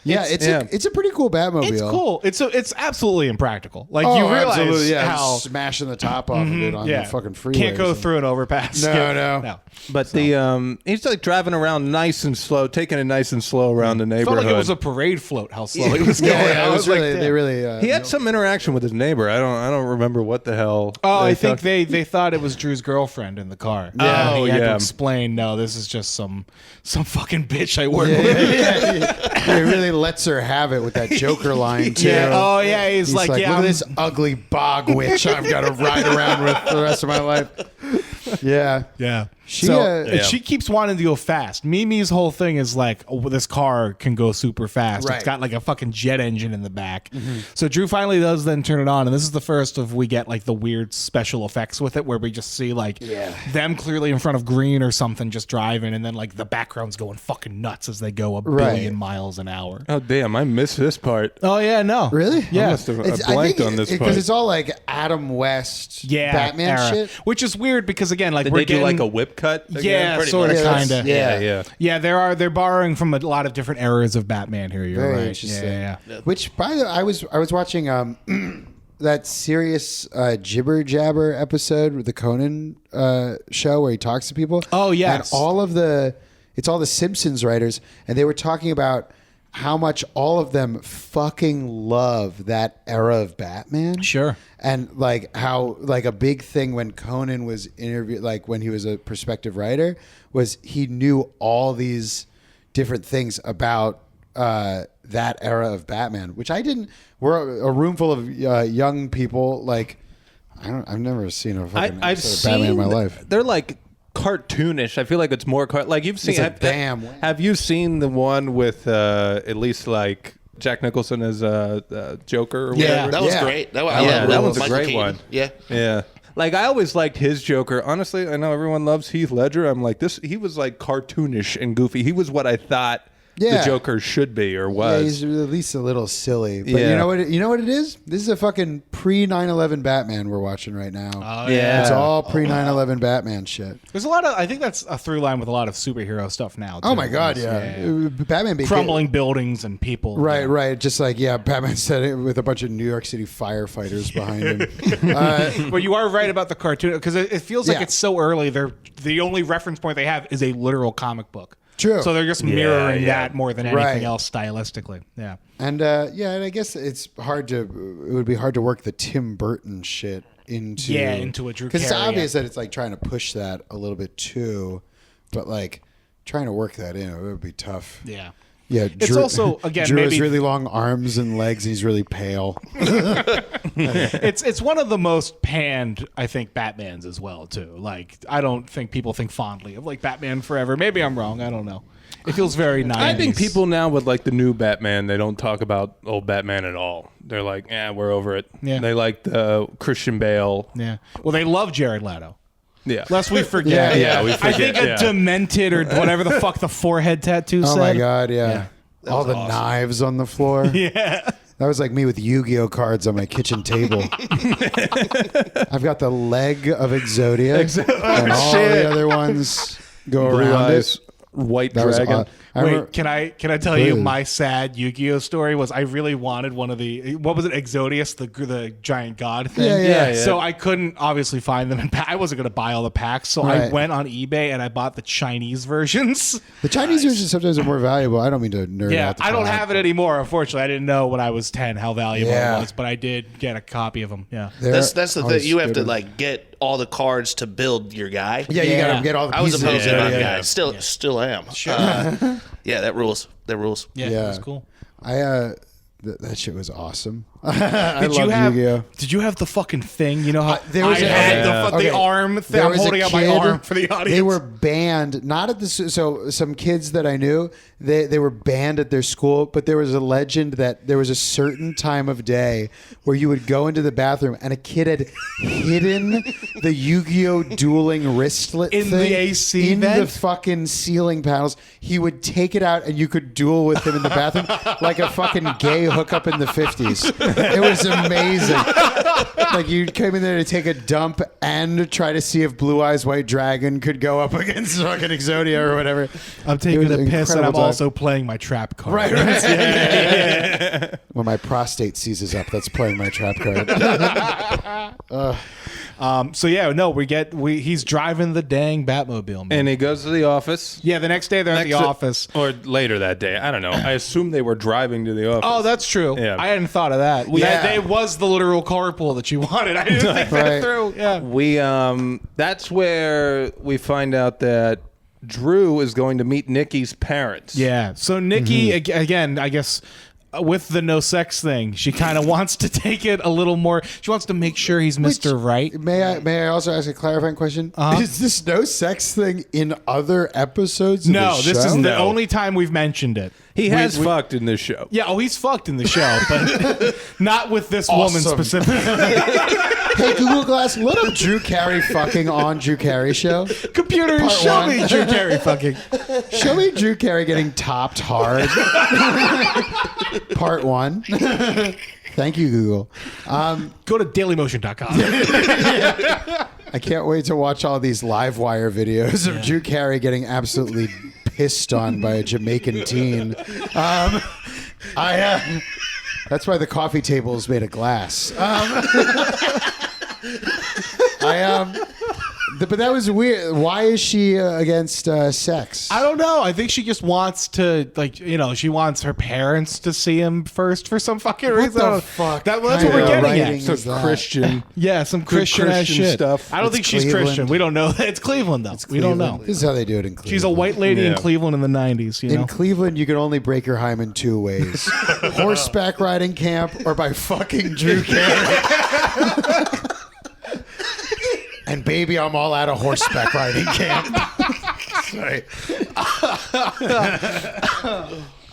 It's a pretty cool Batmobile. It's cool. It's absolutely impractical. Like you realize how smashing the top off of it on the fucking freeway. Can't go through an overpass. No. But he's like driving around nice and slow, taking it nice and slow around the neighborhood. Felt like it was a parade float. How slow he was going. Yeah, it was really. They really. He had some interaction with his neighbor. I don't remember what the hell. Oh, I think they thought it was Drew's girlfriend in the car. Yeah. He had to explain. No, this is just some fucking bitch I work with. He really lets her have it with that Joker line too. Yeah. Oh yeah, he's like, look at this ugly bog witch I've got to ride around with for the rest of my life. Yeah. She keeps wanting to go fast. Mimi's whole thing is like, this car can go super fast. Right. It's got like a fucking jet engine in the back. So Drew finally does then turn it on, and this is the first of we get like the weird special effects with it, where we just see like them clearly in front of green or something just driving, and then like the background's going fucking nuts as they go a billion miles an hour. Oh damn, I missed this part. Oh yeah, no, really? Yeah, I must have blanked on this part because it's all like Adam West, Batman era. shit, which is weird because again, like Did they do like a whip cut? Yeah, sort of, kind of. Yeah. They're borrowing from a lot of different eras of Batman here. You're Very right. interesting. Yeah. Which, by the way, I was watching that serious Jibber Jabber episode with the Conan show where he talks to people. Oh yes, and it's all the Simpsons writers, and they were talking about how much all of them fucking love that era of Batman. Sure. And like how like a big thing when Conan was interviewed, like when he was a prospective writer, was he knew all these different things about that era of Batman, which I didn't. We're a room full of young people. Like I've never seen a fucking episode of Batman in my life. They're like cartoonish. I feel like it's more like you've seen. Have you seen the one with at least like Jack Nicholson as Joker? Or whatever? That was great. That was a great one. Yeah. Like I always liked his Joker. Honestly, I know everyone loves Heath Ledger. I'm like this. He was like cartoonish and goofy. He was what I thought the Joker should be or was. Yeah, he's at least a little silly. But you know what it is? This is a fucking pre 9/11 Batman we're watching right now. Oh yeah. It's all pre 9/11 Batman shit. There's a lot of. I think that's a through line with a lot of superhero stuff now. Too. Oh my god, yeah. Batman crumbling buildings and people. Right. Just like Batman said it with a bunch of New York City firefighters behind him. Well, you are right about the cartoon because it feels like it's so early. The only reference point they have is a literal comic book. True. So they're just mirroring yeah. that more than anything Right. else stylistically. Yeah. And and I guess it would be hard to work the Tim Burton shit into a Drew because it's Carey, obvious that it's like trying to push that a little bit too, but like trying to work that in, it would be tough. Yeah. Yeah, It's also, again, Drew has maybe- really long arms and legs. And he's really pale. It's one of the most panned, I think, Batmans as well, too. Like, I don't think people think fondly of, like, Batman Forever. Maybe I'm wrong. I don't know. It feels very 90s. I think people now with like the new Batman, they don't talk about old Batman at all. They're like, we're over it. Yeah. They like the Christian Bale. Yeah. Well, they love Jared Leto. Yeah. Lest we forget. Yeah, we forget. I think a demented or whatever the fuck the forehead tattoo Oh said. my god, yeah. All the knives on the floor. Yeah. That was like me with Yu-Gi-Oh cards on my kitchen table. I've got the leg of Exodia, and all the other ones go Blue around eyes, it. white That was dragon. aw- I remember- Wait, can I tell you Please. my sad Yu-Gi-Oh story was I really wanted one of the what was it Exodius the giant god thing. Yeah. So I couldn't obviously find them in I wasn't gonna buy all the packs, so I Right. went on eBay and I bought the Chinese versions. The Chinese versions sometimes are more valuable. I don't mean to nerd Yeah, out. The I don't plot. have it anymore. Unfortunately, I didn't know when I was 10 how valuable Yeah. it was, but I did get a copy of them. Yeah. They're That's the thing. always You have good to ones. like get all the cards to build your guy. Yeah, you Yeah. got to get all the I was pieces. opposed to together. that Yeah. guy. Still am. Sure. Yeah, that rules. That rules. Yeah, Yeah. it was cool. That shit was awesome. I Did you love have? Yu-Gi-Oh. Did you have the fucking thing? You know how There was I a- had okay. the arm thing. There I'm was a holding out my kid- arm for the audience. They were banned, not at the so some kids that I knew, they were banned at their school, but there was a legend that there was a certain time of day where you would go into the bathroom and a kid had hidden the Yu-Gi-Oh dueling wristlet In the thing AC in the vent? fucking ceiling panels. He would take it out and you could duel with him in the bathroom like a fucking gay hookup in the 50s. It was amazing. Like you came in there to take a dump and try to see if Blue Eyes White Dragon could go up against fucking Exodia or whatever. I'm It taking was a an piss and I'm incredible time. also playing my trap card. Right. When my prostate seizes up, that's playing my trap card. So yeah, no, he's driving the dang Batmobile, man. And he goes to the office. Yeah, the next day they're at the office. Or later that day. I don't know. I assume they were driving to the office. Oh, that's true. Yeah. I hadn't thought of that. Yeah. That was the literal carpool that you wanted. I didn't think that Right. through. Yeah. We that's where we find out that Drew is going to meet Nikki's parents. Yeah. So Nikki, again, I guess with the no sex thing, she kind of wants to take it a little more. She wants to make sure he's Mr. Right. May I also ask a clarifying question? Is this no sex thing in other episodes of No, the this show? is the No. only time we've mentioned it. He has fucked in this show. Yeah, he's fucked in the show, but not with this woman Awesome. specifically. Hey, Google Glass, look up Drew Carey fucking on Drew Carey show. Computer, Part show one. me Drew Carey fucking. Show me Drew Carey getting topped hard. Part 1. Thank you, Google. Go to dailymotion.com. I can't wait to watch all these live wire videos of Drew Carey getting absolutely pissed on by a Jamaican teen. That's why the coffee table is made of glass. But that was weird. Why is she against sex? I don't know. I think she just wants to, she wants her parents to see him first for some fucking reason. the I don't- fuck that's what kind we're of getting writing at. is Some that? Christian. Yeah, some Christian ass Christian shit. stuff. I don't It's think she's Cleveland. Christian. We don't know. It's Cleveland, though. We don't know. This is how they do it in Cleveland. She's a white lady in Yeah. Cleveland in the 90s, In Cleveland, you can only break your hymen 2 ways: horseback riding camp or by fucking Drew Carey. And baby, I'm all out of horseback riding camp. Sorry.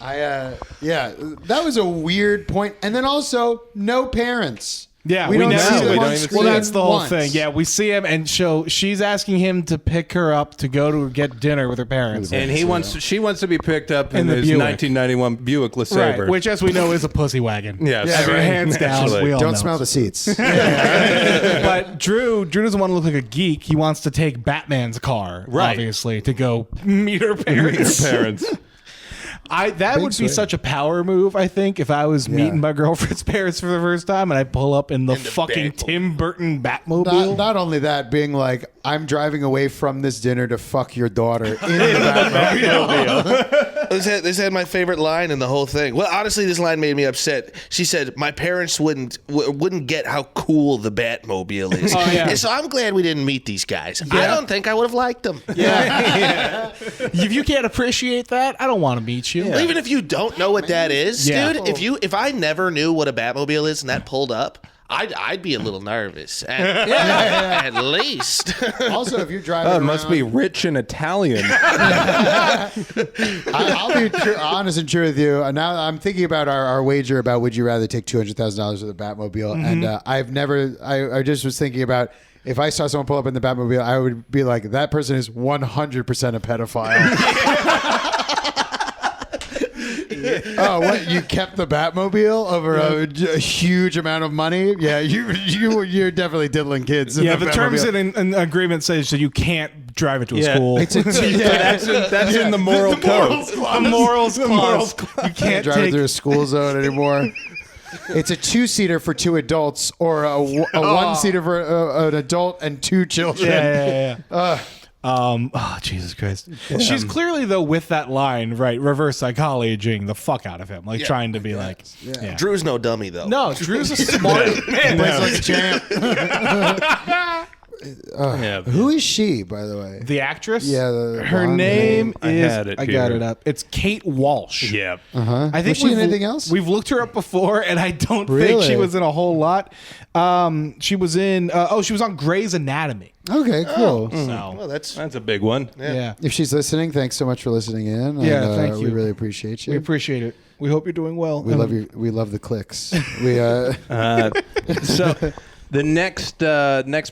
That was a weird point. And then also, no parents. Yeah, we don't never see see them them. on even see screen Well, that's the whole once. thing. Yeah, we see him, and she's asking him to pick her up to go to get dinner with her parents. And she wants to be picked up in the his Buick. 1991 Buick LeSabre. Right, which, as we know, is a pussy wagon. Yes. I mean, Right. hands down. Naturally. We all Don't know. smell the seats. But Drew doesn't want to look like a geek. He wants to take Batman's car, Right. obviously, to go meet her parents. Your parents. That would be such a power move, I think, if I was meeting my girlfriend's parents for the first time and I pull up in the fucking Tim Burton Batmobile. Not only that, being like, I'm driving away from this dinner to fuck your daughter in the Batmobile. This had my favorite line in the whole thing. Well, honestly, this line made me upset. She said, "My parents wouldn't get how cool the Batmobile is." Oh, yeah. And so I'm glad we didn't meet these guys. I don't think I would have liked them. Yeah. If you can't appreciate that, I don't want to meet you. Even if you don't know what that is, dude. If I never knew what a Batmobile is and that pulled up, I'd be a little nervous. At least. Also, if you're driving around, it must be rich and Italian. I'll be honest and true with you. Now I'm thinking about our wager about would you rather take $200,000 with a Batmobile, and I just was thinking about. If I saw someone pull up in the Batmobile, I would be like, that person is 100% a pedophile. Oh, what? You kept the Batmobile over a huge amount of money? Yeah, you're definitely diddling kids. The terms and agreement says that you can't drive it to a school. It's that's in the moral code. The morals clause. You can't drive it through a school zone anymore. It's a 2-seater for 2 adults or a 1-seater for an adult and 2 children. Yeah. Jesus Christ. She's clearly, though, with that line, right, reverse psychologying the fuck out of him. Like, trying to be like... Yeah. Drew's no dummy, though. No, Drew's a smart man. Plays like a champ. Who is she, by the way? The actress? Yeah. Her name is... I got it up. It's Kate Walsh. Yeah. I think was she in anything else? We've looked her up before, and I don't think she was in a whole lot. She was in... she was on Grey's Anatomy. Okay, cool. So, Well, that's That's a big one. yeah. If she's listening, thanks so much for listening in. Yeah, and, thank you. We really appreciate you. We appreciate it. We hope you're doing well. We love you. We love the clicks. We So the next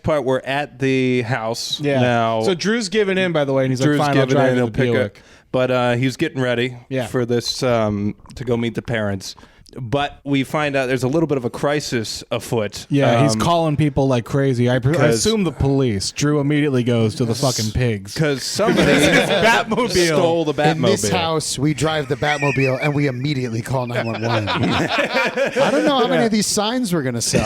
part, we're at the house now. So Drew's giving in, by the way, and he's Drew's like, "Fine, I'll giving drive in. you He'll to pick Buick." it. But he's getting ready Yeah. for this to go meet the parents. But we find out there's a little bit of a crisis afoot. Yeah, he's calling people like crazy. I assume the police. Drew immediately goes to the fucking pigs. Because somebody Batmobile stole the Batmobile. in this house, we drive the Batmobile and we immediately call 911. I don't know how many of these signs we're gonna sell.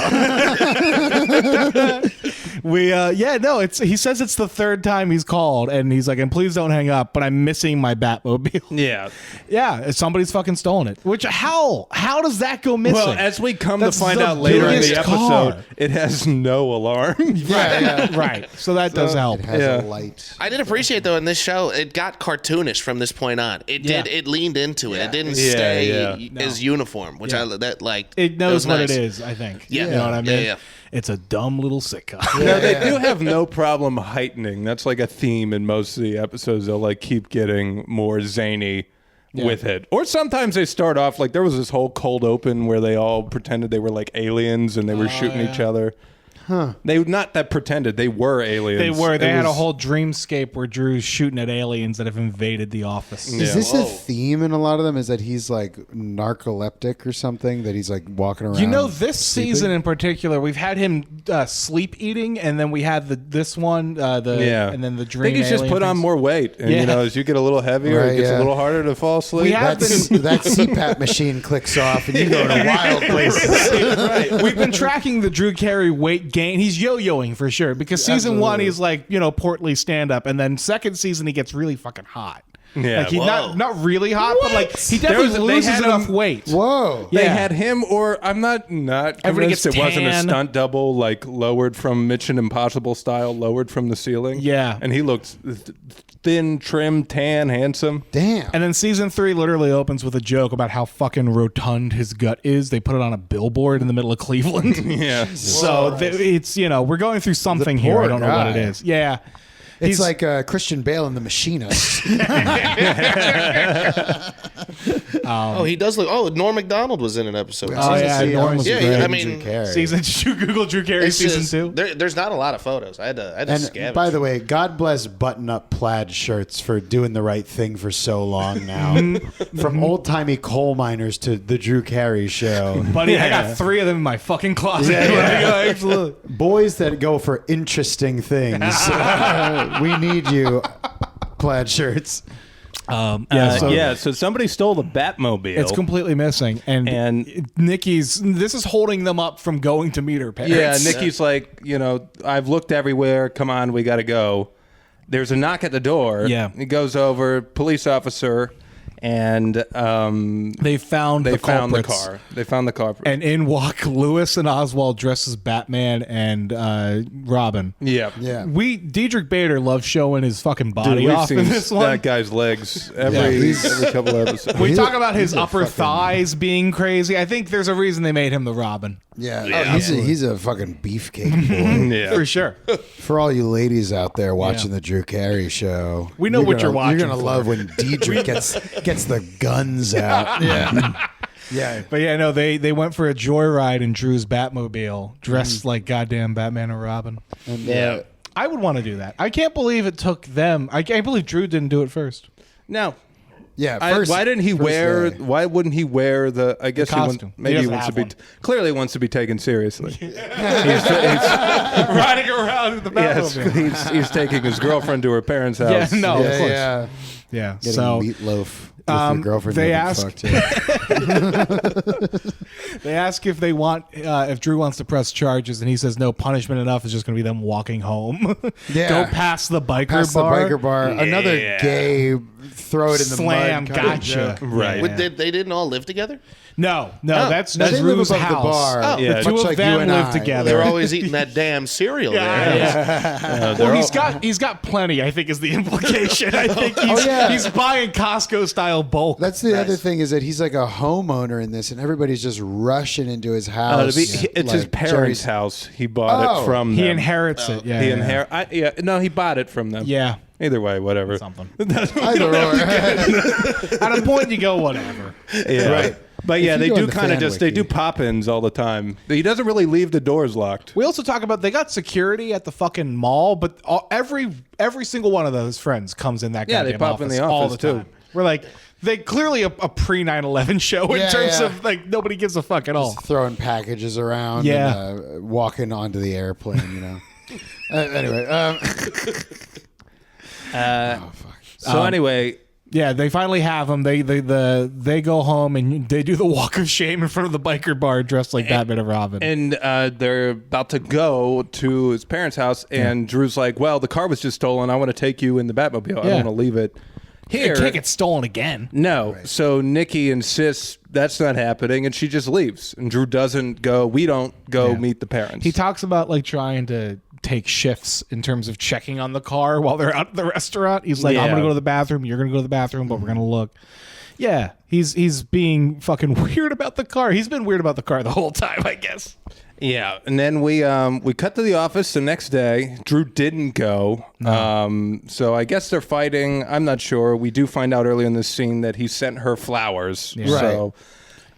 He says it's the third time he's called, and he's like, and please don't hang up, but I'm missing my Batmobile. Yeah. Somebody's fucking stolen it. Which how does that go missing? Well, as we come That's to find the out later in the biggest episode, car. it has no alarm. Right. So that does help. It has a light. I did appreciate, though, in this show, it got cartoonish from this point on. It did. It leaned into it. It didn't stay as uniform, which I liked. It knows what nice. it is, I think. Yeah. You know what I mean? Yeah. It's a dumb little sitcom. No, they do have no problem heightening. That's like a theme in most of the episodes. They'll like keep getting more zany with it. Or sometimes they start off like there was this whole cold open where they all pretended they were like aliens and they were shooting each other. Huh. They not that pretended. They were aliens. They were. They had a whole dreamscape where Drew's shooting at aliens that have invaded the office. Is this a theme in a lot of them? Is that he's like narcoleptic or something? That he's like walking around? You know, this sleeping? season in particular, we've had him sleep eating, and then we had this one, and then the dream. I think he's just put on more weight, and you know, as you get a little heavier, it gets a little harder to fall asleep. That CPAP machine clicks off, and you go to wild places. Right. We've been tracking the Drew Carey weight gain. He's yo-yoing for sure because season 1 he's like, portly stand-up, and then second season he gets really fucking hot. Yeah, like he's not really hot, but like he definitely loses enough weight. Whoa! They had him, or I'm not convinced it wasn't a tan. stunt double, like lowered from Mission Impossible style, lowered from the ceiling. Yeah, and he looked thin, trim, tan, handsome. Damn. And then season 3 literally opens with a joke about how fucking rotund his gut is. They put it on a billboard in the middle of Cleveland. Yeah. So it's we're going through something here. I don't know what it is. Yeah. It's like Christian Bale in The Machinist. He does look. Oh, Norm Macdonald was in an episode. Norm was great. I mean, season 2. Google Drew Carey season 2. There's not a lot of photos. I had to scavenge. By the way, God bless button-up plaid shirts for doing the right thing for so long now. From old-timey coal miners to the Drew Carey show. Buddy, I got 3 of them in my fucking closet. Boys that go for interesting things. We need you, plaid shirts. So somebody stole the Batmobile. It's completely missing, and Nikki's. This is holding them up from going to meet her parents. Yeah, Nikki's like, I've looked everywhere. Come on, we got to go. There's a knock at the door. Yeah, he goes over. Police officer. And they found the car. They found the car. And in walk Lewis and Oswald dressed as Batman and Robin. Yeah. Diedrich Bader loves showing his fucking body off in this one. That guy's legs every couple episodes. We talk about his upper thighs being crazy. I think there's a reason they made him the Robin. Yeah. He's a fucking beefcake boy. Yeah. For sure. For all you ladies out there watching the Drew Carey show, we know what you're watching. You're gonna love when Diedrich gets the guns out. Yeah. But no, they went for a joyride in Drew's Batmobile, dressed like goddamn Batman and Robin. And, I would want to do that. I can't believe it took them. I can't believe Drew didn't do it first. No. Yeah. Why didn't he wear? Why wouldn't he wear the? I guess costume. Maybe he wants to be. Clearly wants to be taken seriously. He's riding around in the Batmobile. He's taking his girlfriend to her parents' house. Yeah. No. Of course. Yeah. Getting so meatloaf. With your girlfriend. They ask. They ask if they want if Drew wants to press charges, and he says no. Punishment enough is just going to be them walking home. Go past the biker bar. Another gay. Throw it in the slam. mud. Gotcha. Right. They didn't all live together? No, that's they live Drew's above house. the bar. The two of them live together. They're always eating that damn cereal there. Well, he's got plenty, I think, is the implication. I think he's buying Costco style bulk. That's the other thing, is that he's like a homeowner in this, and everybody's just rushing into his house. It's his parents' house. He bought it from them. He inherits it. Yeah. No, he bought it from them. Yeah. Either way, whatever. Something. Either or. At a point, you go, whatever. Yeah. Right. But they do kind of they do pop-ins all the time. He doesn't really leave the doors locked. We also talk about they got security at the fucking mall, but every single one of those friends comes in that goddamn they pop office in the all office the time. too. We're like, they clearly a pre 9/11 show in terms of like nobody gives a fuck at all. Just throwing packages around and walking onto the airplane, Anyway. Oh, fuck. So anyway... Yeah, they finally have him. They go home and they do the walk of shame in front of the biker bar dressed like Batman and Robin. And they're about to go to his parents' house, and Drew's like, well, the car was just stolen. I want to take you in the Batmobile. I don't want to leave it here. It can't get stolen again. No. Right. So Nikki insists that's not happening, and she just leaves. And Drew doesn't go. We don't go meet the parents. He talks about like trying to take shifts in terms of checking on the car while they're out at the restaurant. He's like, I'm gonna go to the bathroom, you're gonna go to the bathroom, but we're gonna look. Yeah, he's being fucking weird about the car. He's been weird about the car the whole time, I guess. Yeah, and then we cut to the office the next day. Drew didn't go, so I guess they're fighting. I'm not sure. We do find out early in this scene that he sent her flowers. Yeah. So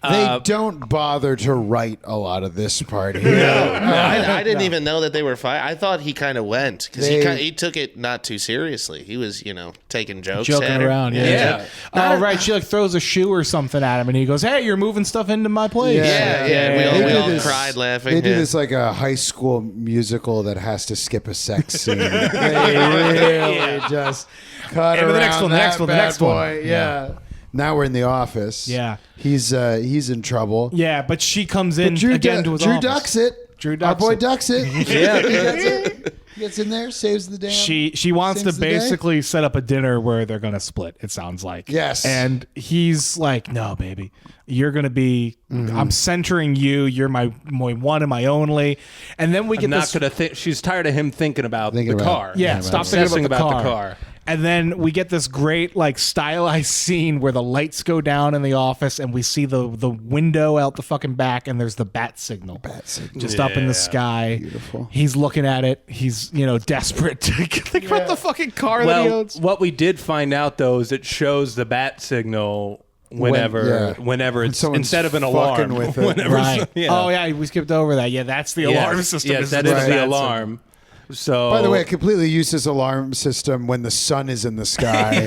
they don't bother to write a lot of this part here. I didn't even know that they were fighting. I thought he kind of went because he took it not too seriously. He was, taking jokes, joking around. Yeah. Oh, right. She like throws a shoe or something at him, and he goes, "Hey, you're moving stuff into my place." Yeah. We all cried laughing. They do this like a high school musical that has to skip a sex scene. They really just cut around the next one. Yeah. Now we're in the office. Yeah. He's in trouble. Yeah, but she comes in again to his Drew office. Ducks it. Drew Our ducks boy it. ducks it. He gets in there, saves the damn. She wants to basically set up a dinner where they're going to split, it sounds like. Yes. And he's like, no, baby. You're going to be, I'm centering you. You're my one and my only. And then we get she's tired of him thinking about the car. Yeah, stop thinking about the car. And then we get this great, like, stylized scene where the lights go down in the office and we see the window out the fucking back and there's the bat signal. Just up in the sky. Beautiful. He's looking at it. He's, desperate to think about the fucking car that he owns. What we did find out, though, is it shows the bat signal whenever it's instead of an alarm. With it. Right. Oh, yeah, we skipped over that. Yeah, that's the alarm system. Yes, that is the alarm. So, by the way, a completely useless alarm system when the sun is in the sky.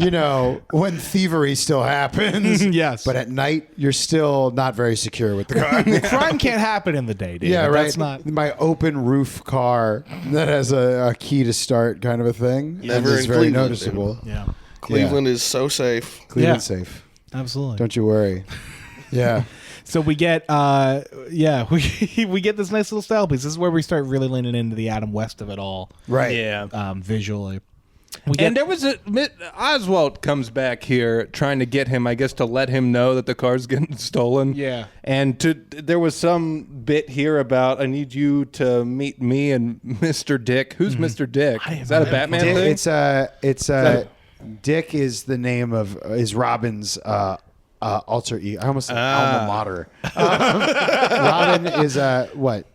You know, when thievery still happens. Yes. But at night, you're still not very secure with the car. Crime can't happen in the day, dude. Yeah, right. That's not... My open roof car that has a key to start kind of a thing. Never and is in very Cleveland, noticeable. Yeah. Cleveland is so safe. Cleveland's safe. Absolutely. Don't you worry. Yeah. So we get, we get this nice little style piece. This is where we start really leaning into the Adam West of it all. Right. Yeah. Visually. And there was Oswald comes back here trying to get him, I guess, to let him know that the car's getting stolen. Yeah. And there was some bit here about, I need you to meet me and Mr. Dick. Who's Mr. Dick? Is that a Batman thing? It's Dick is the name of is Robin's alter ego. I almost said alma mater. Robin is what?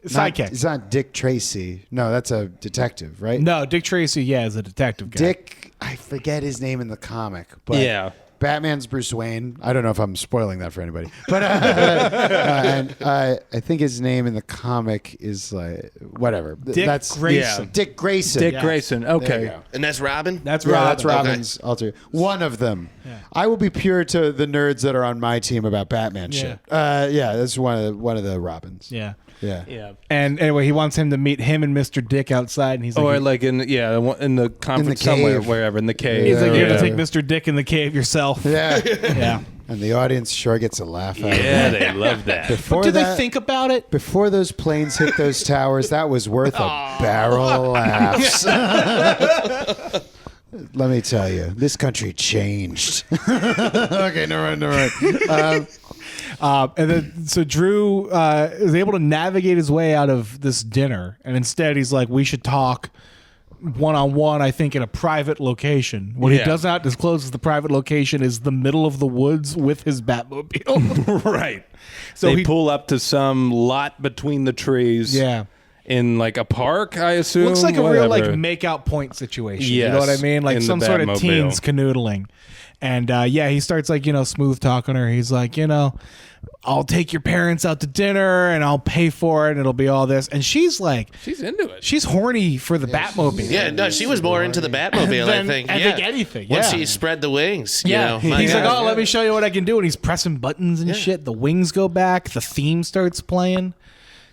Sidekick. It's not Dick Tracy. No, that's a detective, right? No, Dick Tracy, is a detective guy. Dick, I forget his name in the comic, but yeah. Batman's Bruce Wayne. I don't know if I'm spoiling that for anybody, but and I think his name in the comic is like whatever. That's Grayson. Yeah. Dick Grayson. Dick Grayson. Okay. And that's Robin? That's Robin. That's Robin's alter. One of them. Yeah. I will be pure to the nerds that are on my team about Batman shit. That's one of the Robins. Yeah. Yeah. And anyway, he wants him to meet him and Mr. Dick outside, and he's like, Or like in the conference somewhere, wherever, in the cave. he's like, you have to take Mr. Dick in the cave yourself. Yeah. Yeah. And the audience sure gets a laugh out of it. Yeah, they love that. What do they think about it? Before those planes hit those towers, that was worth a barrel of laughs. Let me tell you, this country changed. Okay, never mind. And then, so Drew is able to navigate his way out of this dinner, and instead he's like, we should talk one-on-one, I think, in a private location. What he does not disclose is the private location is the middle of the woods with his Batmobile. Right. So they pull up to some lot between the trees. Yeah. In like a park, I assume. Looks like a real like make-out point situation. You know what I mean? Like some sort of teens canoodling. And he starts like, smooth talking her. He's like, I'll take your parents out to dinner and I'll pay for it and it'll be all this. And she's like, she's into it. She's horny for the Batmobile. Yeah, no, she was more into the Batmobile, I think. I think anything. Once she spread the wings, he's like, oh, let me show you what I can do. And he's pressing buttons and shit. The wings go back. The theme starts playing.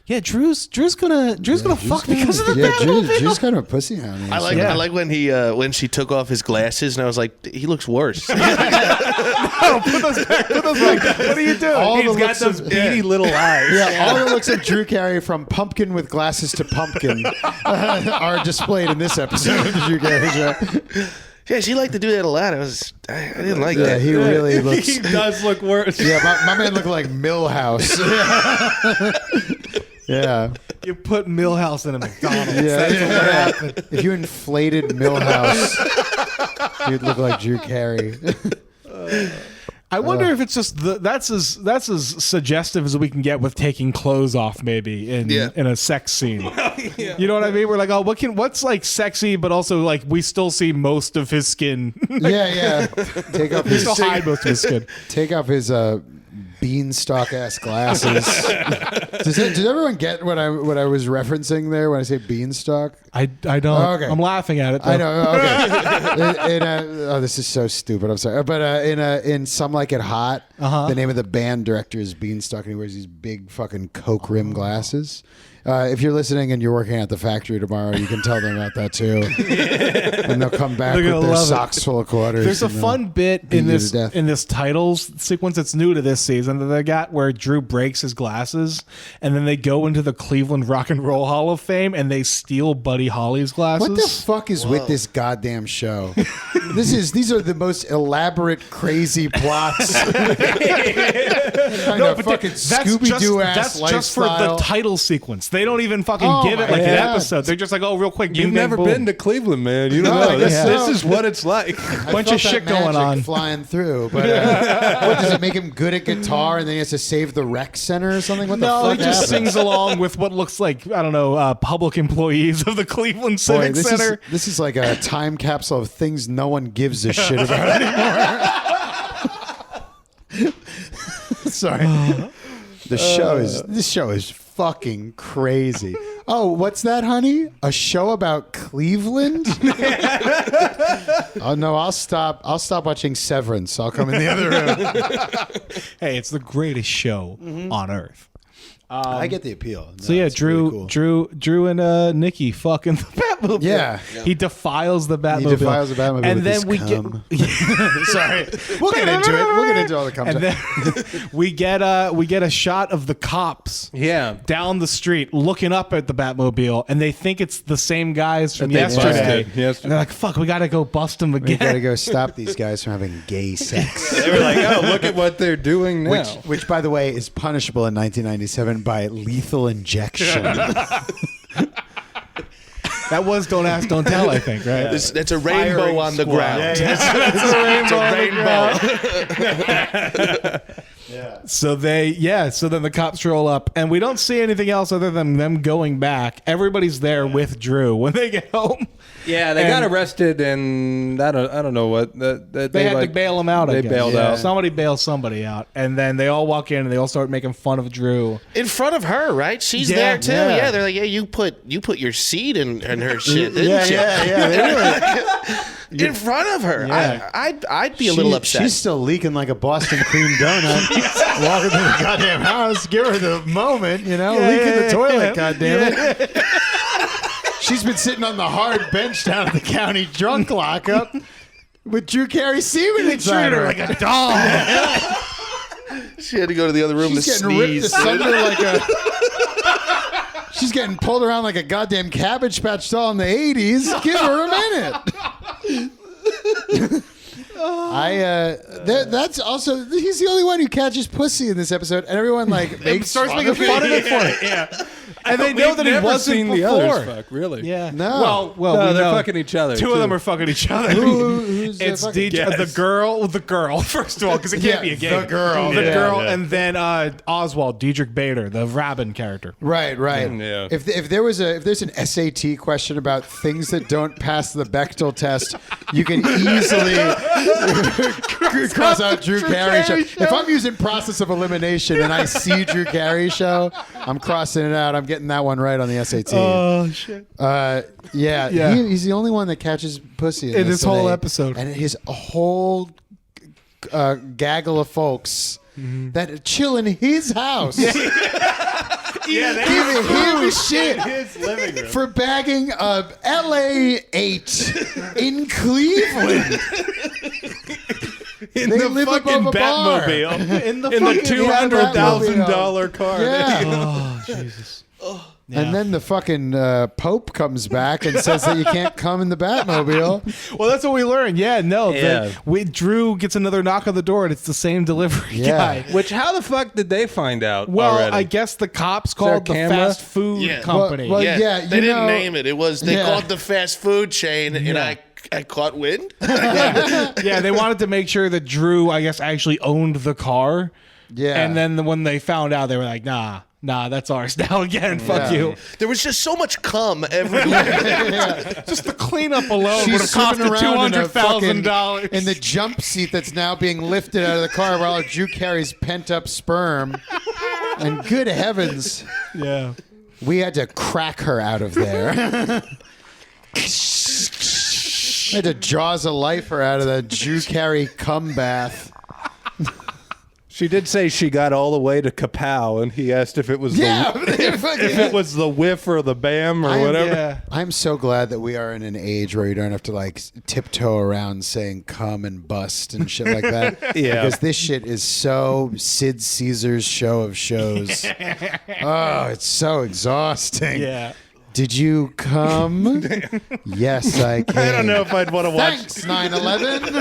Yeah, Drew's gonna fuck because of the Batmobile. Drew's kind of a pussy hound. I like when he when she took off his glasses and I was like, he looks worse. No, put those back. What are you doing? He's got those beady little eyes. Yeah, all the looks of Drew Carey from pumpkin with glasses to pumpkin are displayed in this episode of the Drew Carey show. Yeah, she liked to do that a lot. I didn't like that. Yeah, he really looks. He does look worse. Yeah, my man looked like Millhouse. Yeah. You put Millhouse in a McDonald's. Yeah. That's what happened. If you inflated Millhouse, you'd look like Drew Carey. I wonder if it's just that's as suggestive as we can get with taking clothes off, maybe in a sex scene. You know what I mean? We're like, oh, what's like sexy, but also like we still see most of his skin. Yeah. Take off his hide most of his skin. Take off his beanstalk ass glasses. Does everyone get what I was referencing there when I say beanstalk? I don't. Oh, okay. I'm laughing at it, though. I know. Okay. This is so stupid. I'm sorry, but in Some Like It Hot, the name of the band director is Beanstalk, and he wears these big fucking Coke rim glasses. If you're listening and you're working at the factory tomorrow, you can tell them about that too. And they'll come back with their socks full of quarters. There's a fun bit in this titles sequence that's new to this season that they got where Drew breaks his glasses and then they go into the Cleveland Rock and Roll Hall of Fame and they steal Buddy Holly's glasses. What the fuck is with this goddamn show? These are the most elaborate, crazy plots. Fucking Scooby-Doo ass That's lifestyle. just for the title sequence. They don't even fucking give it like an episode. They're just like, oh, real quick. You've never been to Cleveland, man. You don't know. This is what it's like. Bunch of shit going on. Flying through. But what, does it make him good at guitar and then he has to save the rec center or something? What the fuck he just happens? sings along with what looks like, I don't know, public employees of the Cleveland Civic Center. This is like a time capsule of things no one gives a shit about anymore. Sorry. This show is fucking crazy. Oh, what's that, honey? A show about Cleveland? Oh no, I'll stop watching Severance. I'll come in the other room. Hey, it's the greatest show on earth. I get the appeal. No, So yeah, it's really cool. Drew and Nikki fucking the Batmobile. Yeah. He defiles the Batmobile. He defiles the Batmobile and with then his we cum. get. Sorry, we'll get into it. We'll get into all the cum. And then we get a shot of the cops. Yeah. Down the street, looking up at the Batmobile, and they think it's the same guys from That they yesterday. busted yesterday. And they're like, "Fuck, we gotta go bust them We again." gotta go stop these guys from having gay sex. They were like, oh, look at what they're doing now. Which, by the way, is punishable in 1997 by lethal injection. That was Don't Ask, Don't Tell, I think, right? That's a rainbow on the ground. That's a rainbow. So then the cops roll up, and we don't see anything else other than them going back. Everybody's there with Drew when they get home. Yeah, they got arrested, and I don't know what They had to bail him out. They bailed out. Somebody bailed somebody out, and then they all walk in and they all start making fun of Drew In front of her, right? She's there too. Yeah. They're like, yeah, you put your seed in her shit, didn't you? Yeah. They really, In front of her. Yeah. I'd be a little upset. She's still leaking like a Boston cream donut. Walking through the goddamn house. Give her the moment, leak in the toilet, goddammit. it. She's been sitting on the hard bench down at the county drunk lockup with Drew Carey semen inside her like a doll. She had to go to the other room She's to getting ripped sneeze. asunder like a... She's getting pulled around like a goddamn Cabbage Patch doll in the 80s. Give her a minute. That's also... He's the only one who catches pussy in this episode, and everyone starts making fun of it for it. Yeah. And they know that he wasn't seen before. the others fuck, really. Yeah. No. Well, No, we they're know fucking each other. Two of them are fucking each other. Who's the It's fucking- DJ, the girl, first of all, because it can't be a game. the girl. The Yeah, girl, yeah. and then Oswald, Diedrich Bader, the Robin character. Right. Yeah. If there's an SAT question about things that don't pass the Bechdel test, you can easily cross out Drew Carey show. If I'm using process of elimination and I see Drew Carey show, I'm crossing it out. I'm getting that one right on the SAT. Oh shit! Yeah. He's the only one that catches pussy in this whole episode, and his whole gaggle of folks that chill in his house. Yeah, Giving him shit his living room for bagging a LA-8 in Cleveland. In They the live fucking above a bar. Batmobile. in the In the fucking $200,000 car. Yeah. Oh Jesus! And then the fucking Pope comes back and says that you can't come in the Batmobile. Well, that's what we learned. Yeah, no. Yeah. Drew gets another knock on the door, and it's the same delivery guy. Which, how the fuck did they find out Well, already? I guess the cops there a called the camera? fast food company. Well, Yeah, yeah, they you didn't know- name it. It was they Yeah. called the fast food chain, and I caught wind. Yeah, they wanted to make sure that Drew, I guess, actually owned the car. Yeah. And then when they found out, they were like, nah, that's ours now again. Fuck you. There was just so much cum everywhere. Just the cleanup alone She's would have cost swimming around in a fucking- $200,000. in the jump seat that's now being lifted out of the car while Drew carries pent-up sperm. And good heavens, Yeah. we had to crack her out of there. We had to Jaws of Life her out of that Drew Carey cum bath. She did say she got all the way to Kapow, and he asked if it was if it was the whiff or the bam or whatever. Yeah. I'm so glad that we are in an age where you don't have to tiptoe around saying cum and bust and shit like that. Yeah. Because this shit is so Sid Caesar's show of shows. Oh, it's so exhausting. Yeah. Did you come? Yes, I can. I don't know if I'd want to watch. Thanks, 9/11.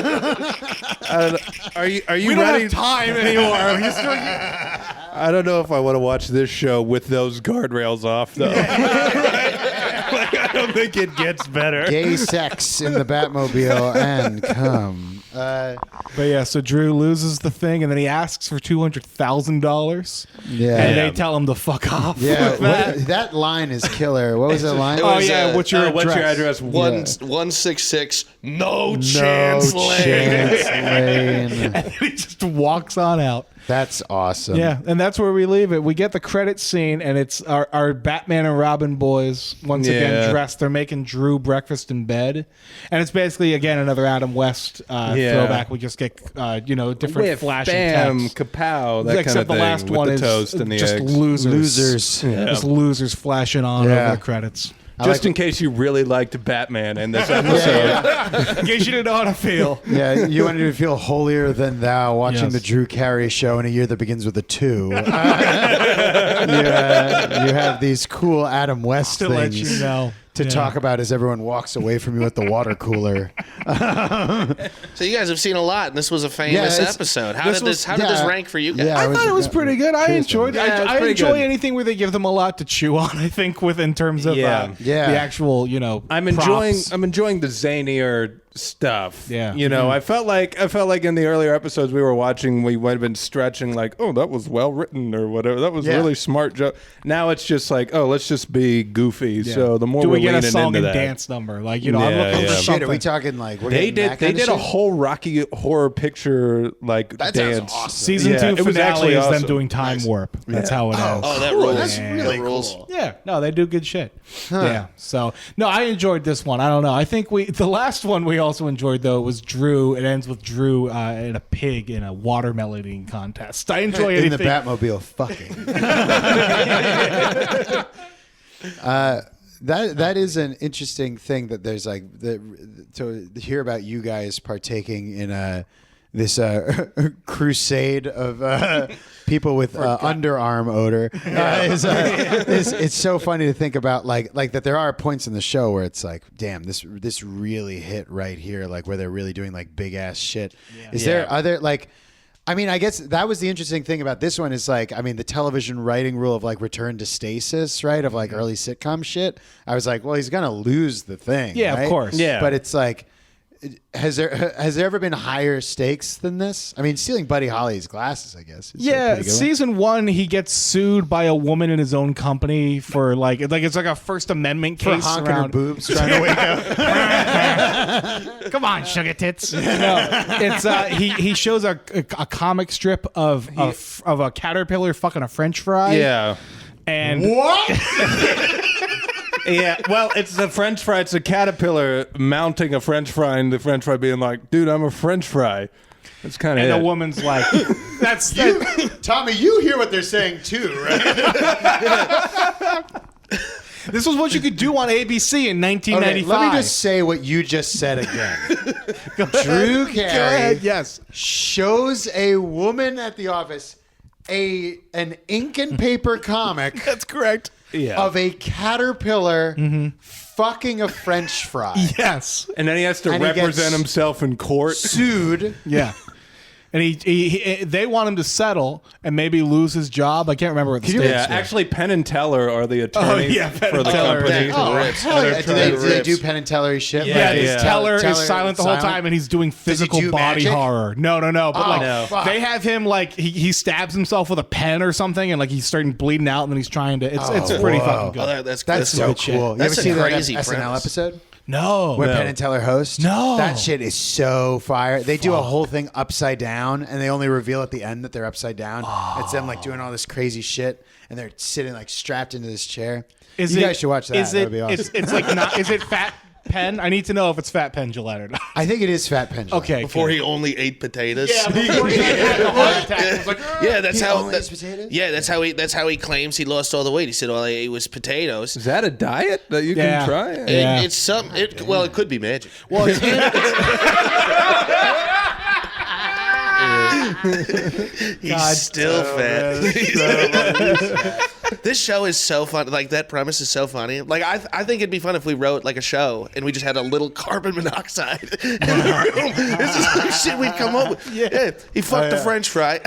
Are you We don't ready? have time anymore. I don't know if I want to watch this show with those guardrails off, though. I don't think it gets better. Gay sex in the Batmobile and cum. But yeah, so Drew loses the thing, and then he asks for $200,000. Yeah. And they tell him to fuck off. Yeah, with that. that line is killer. What was that line? It Oh was, yeah, what's your address? 166 no chance lane. Chance Lane. And he just walks on out. That's awesome. Yeah, and that's where we leave it. We get the credit scene, and it's our Batman and Robin boys once again dressed. They're making Drew breakfast in bed, and it's basically again another Adam West throwback. We just get different Whiff, flashing bam, text. kapow, that Except kind of the thing. last with one the is toast and the just eggs. losers. Yeah. Just losers flashing on over the credits. Just in case you really liked Batman in this episode. In case you didn't know how to feel. Yeah, you wanted to feel holier than thou watching Yes. the Drew Carey show in a year that begins with a 2. You have these cool Adam West To let things you know. to talk about as everyone walks away from you at the water cooler. So you guys have seen a lot, and this was a famous episode. How did this rank for you guys? Yeah, I thought it was pretty good. I enjoyed. Yeah, it was I pretty enjoy good. anything where they give them a lot to chew on. I think in terms of the actual I'm props. enjoying the zanier stuff. Yeah. I felt like in the earlier episodes we were watching, we might have been stretching like, oh, that was well written or whatever. That was really smart joke. Now it's just like, oh, let's just be goofy. Yeah. So the more do we're we get a leaning song into and that. dance number? Like I'm looking for Shit, something. are we talking like we're They getting that kind did of a shit? whole Rocky Horror Picture like That dance. sounds awesome. Season 2 it was finale actually is them awesome. doing time warp. That's how it is. Oh, that rules. That's really That rules. cool. Yeah, no, they do good shit. Yeah, so no, I enjoyed this one. I don't know. I think the last one we also enjoyed though was Drew. It ends with Drew and a pig in a watermelon eating contest. I enjoy in anything. the Batmobile fucking. That is an interesting thing that there's like to hear about you guys partaking in this crusade of people with underarm odor. It's so funny to think about like that there are points in the show where it's like, damn, this really hit right here, like where they're really doing like big ass shit. Are there like, I mean, I guess that was the interesting thing about this one is like, I mean, the television writing rule of like return to stasis, right? Of like early sitcom shit. I was like, well, he's going to lose the thing. Yeah, right? of course. Yeah. But it's like, has there ever been higher stakes than this? I mean, stealing Buddy Holly's glasses, I guess. Is a Yeah, pretty good one. season 1, he gets sued by a woman in his own company for like it's like a First Amendment For case honking her around. boobs, trying to wake up. Come on, sugar tits. No, it's he shows a comic strip of a caterpillar fucking a French fry. Yeah. And What? Yeah, well, it's a French fry. It's a caterpillar mounting a French fry, and the French fry being like, "Dude, I'm a French fry." That's kind of and it. the woman's like, "That's Tommy, you hear what they're saying too, right? this was what you could do on ABC in 1995." Okay, let me just say what you just said again. Drew Carey Go ahead. Yes. shows a woman at the office an ink and paper comic That's correct. Yeah. of a caterpillar fucking a French fry. Yes. And then he has to And he represent gets himself in court. Sued. Yeah. And they want him to settle and maybe lose his job. I can't remember what the stakes Yeah, were. actually, Penn and Teller are the attorneys Penn for and the Teller. company. Oh, Hell yeah. Do they Rips. do Penn and Teller shit? Yeah, Like, yeah. is Teller is silent the whole time, and he's doing physical do body magic? horror. No. But like no. Fuck. they have him like he stabs himself with a pen or something, and like he's starting bleeding out, and then he's trying to. It's pretty whoa. fucking good. Oh, That's so good cool. shit. You ever That's see a that crazy SNL premise. episode? No. Where Penn and Teller host? No. That shit is so fire. They do a whole thing upside down, and they only reveal at the end that they're upside down. It's them like doing all this crazy shit, and they're sitting like strapped into this chair. You guys should watch that. Is That it? would be awesome. It's like not. Is it Fat Pen? I need to know if it's Fat Pen Gillette or not. I think it is Fat Penn. Okay. Before he only ate potatoes. Yeah. Before he had the heart attack, it was like, Yeah, that's He how. only eats potatoes? Yeah, that's how he claims he lost all the weight. He said all I ate was potatoes. Is that a diet that you Yeah. can try? Yeah. It's some. Well, it could be magic. well, it's He's still fat. This show is so fun. Like that premise is so funny. Like I think it'd be fun if we wrote like a show and we just had a little carbon monoxide in the room. It's just like shit we'd come up with. Yeah, he fucked the French fry.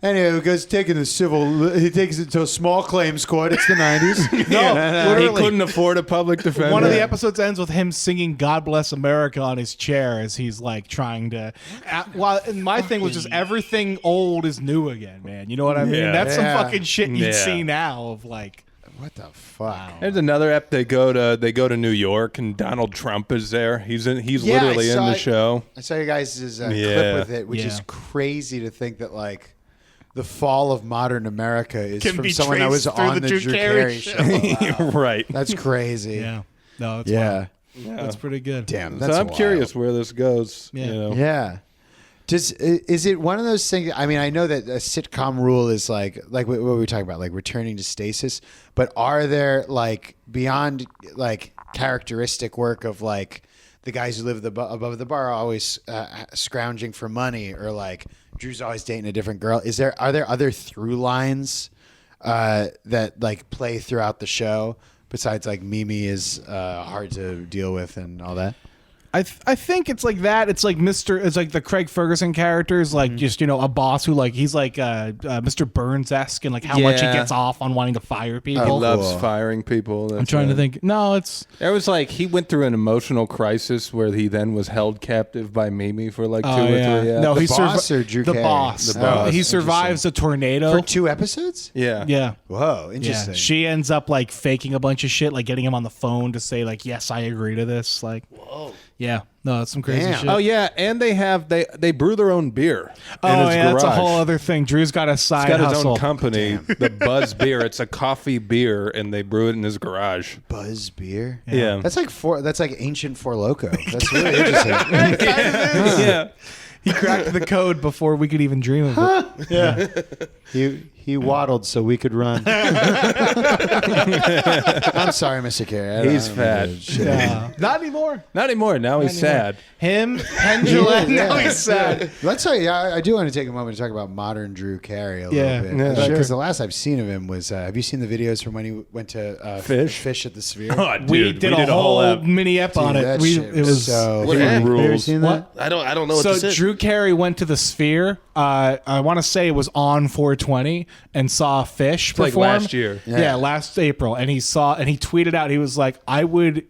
Anyway, he goes taking the civil. He takes it to a small claims court. It's the 90s. He literally. couldn't afford a public defender. One of the episodes ends with him singing "God Bless America" on his chair as he's like trying to. Well, and my thing was just everything old is new again, man. You know what I mean? Yeah. That's some Yeah. fucking shit you'd Yeah. see now of like. What the fuck? Wow. There's another ep. They go to New York, and Donald Trump is there. He's literally in the show. I saw you guys' clip with it, which is crazy to think that like the fall of modern America is from someone that was on the Drew Carey show. Wow. Right. That's crazy. Yeah. No, it's yeah. That's pretty good. Damn. So That's I'm wild. curious where this goes. Yeah. You know? Yeah. Is it one of those things? I mean, I know that a sitcom rule is like what were we talking about, like returning to stasis. But are there like beyond like characteristic work of like the guys who live above the bar are always scrounging for money, or like Drew's always dating a different girl? Are there other through lines that like play throughout the show besides like Mimi is hard to deal with and all that? I think it's like that. It's like it's like the Craig Ferguson character is like just, you know, a boss who like, he's like Mr. Burns-esque and like how much he gets off on wanting to fire people. He loves firing people. I'm trying to think. No, it's... There was like, he went through an emotional crisis where he then was held captive by Mimi for like 2 or 3 episodes. No, the boss or Drew Carey? The boss. The boss. He survives a tornado. For 2 episodes? Yeah. Yeah. Whoa, interesting. Yeah. She ends up like faking a bunch of shit, like getting him on the phone to say like, yes, I agree to this. Like, whoa. Yeah. No, that's some crazy shit. Oh yeah, and they brew their own beer. Oh in his yeah, that's a garage. whole other thing. Drew's got a side He's got hustle. his own company, the Buzz Beer. It's a coffee beer, and they brew it in his garage. Buzz beer? Yeah. That's like ancient Four Loko. That's really interesting. Yeah. He cracked the code before we could even dream of it. Yeah. He waddled so we could run. I'm sorry, Mr. Carey. He's fat. Yeah. Not anymore. Not anymore. Now he's sad. Him, Pendulum, now he's sad. Let's say, I do want to take a moment to talk about modern Drew Carey a Yeah. little bit. Yeah, Because sure. the last I've seen of him was, have you seen the videos from when he went to Fish at the Sphere? Oh, dude, We did a whole ep. mini ep on it. That We, shit it was so What funny. happened? Have you ever Rules. seen that? I don't know what so this is. Drew Carey went to the Sphere. I want to say it was on 420 and saw Fish like perform last year. Yeah, last April, and he tweeted out, he was like, I would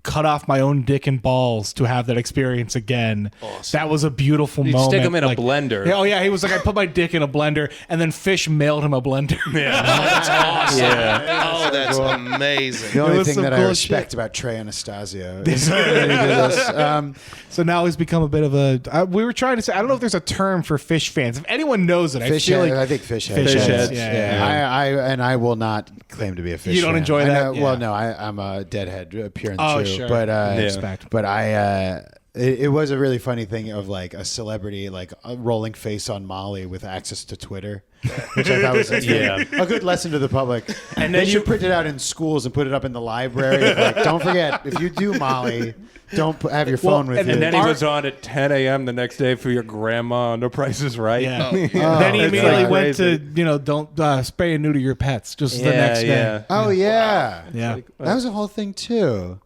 cut off my own dick and balls to have that experience again. Awesome. That was a beautiful You'd moment. stick 'em in a Like, blender. Oh yeah, he was like, I put my dick in a blender, and then Fish mailed him a blender. That's awesome. Yeah. Oh, that's amazing. The only was thing some that I cool respect shit. about Trey Anastasio is that he did this. So now he's become a bit of a. We were trying to say, I don't know if there's a term for Fish fans. If anyone knows it, I Fish feel head, like I think fish head. Fish Fish heads. heads. Yeah. I will not claim to be a fish. You don't fan. enjoy I that? know- Well, Yeah. no, I'm a deadhead, pure and Oh, true. sure. But Respect. but it was a really funny thing of like a celebrity like rolling face on Molly with access to Twitter, which I thought was a good lesson to the public. And then you print it out in schools and put it up in the library. Like, don't forget, if you do Molly, don't have your phone with you. And then he was on at 10 a.m. the next day for your grandma on The Price is Right. Yeah. Oh, Then he it's immediately like went crazy. to, don't spay and neuter your pets just the next day. Yeah. Oh yeah, Yeah. that was a whole thing too.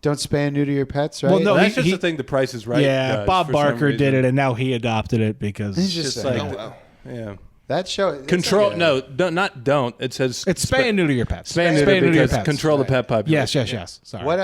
Don't spay and neuter your pets, right? Well, no, That's just he- the thing The Price is Right Yeah, does Bob for some Barker did reason. it, and now he adopted it because It's Just just like, Oh, wow. yeah. that show. Control, like no, don't. It says it's spay and neuter your pets. Spay and neuter your because pets. control the pet population. Yes. Sorry. What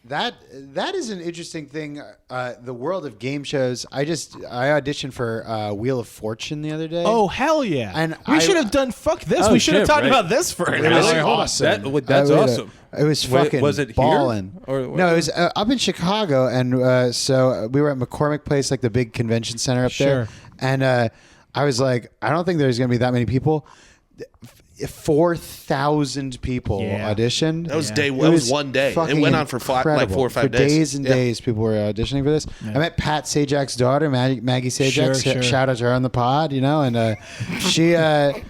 that is an interesting thing. The world of game shows. I auditioned for Wheel of Fortune the other day. Oh hell yeah! And we I- should have done fuck this. Oh, we should have shit, talked right. about this for an It was hour. awesome. That's awesome. It was Wait, fucking was it here? ballin'. Or- no, it was up in Chicago, and so we were at McCormick Place, like the big convention center up there. Sure. And I was like, I don't think there's gonna be that many people. 4,000 people Yeah. auditioned. That was Yeah. day. It That was one day. It fucking went on for like incredible. 4 or 5 for days. days and Yeah. days. People were auditioning for this. I met Pat Sajak's daughter, Maggie Sajak. Sure. Shout out to her on the pod, and she was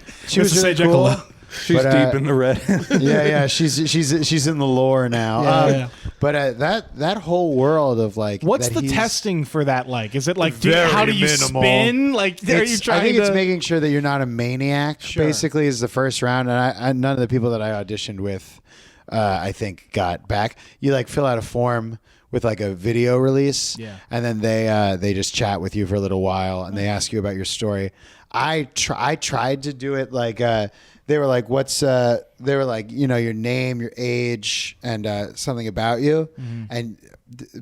Mrs. really Sajak cool. alone. She's But, deep in the red. Yeah, she's in the lore now. Yeah. But that whole world of like, What's that the he's- testing for that like? Is it like Very how do you minimal. spin? Like are you trying I think to? it's making sure that you're not a maniac. Sure. Basically, is the first round, and I none of the people that I auditioned with, I think, got back. You like fill out a form with like a video release, Yeah. and then they just chat with you for a little while, and they ask you about your story. I tried to do it like. They were like, your name, your age, and something about you. Mm-hmm. And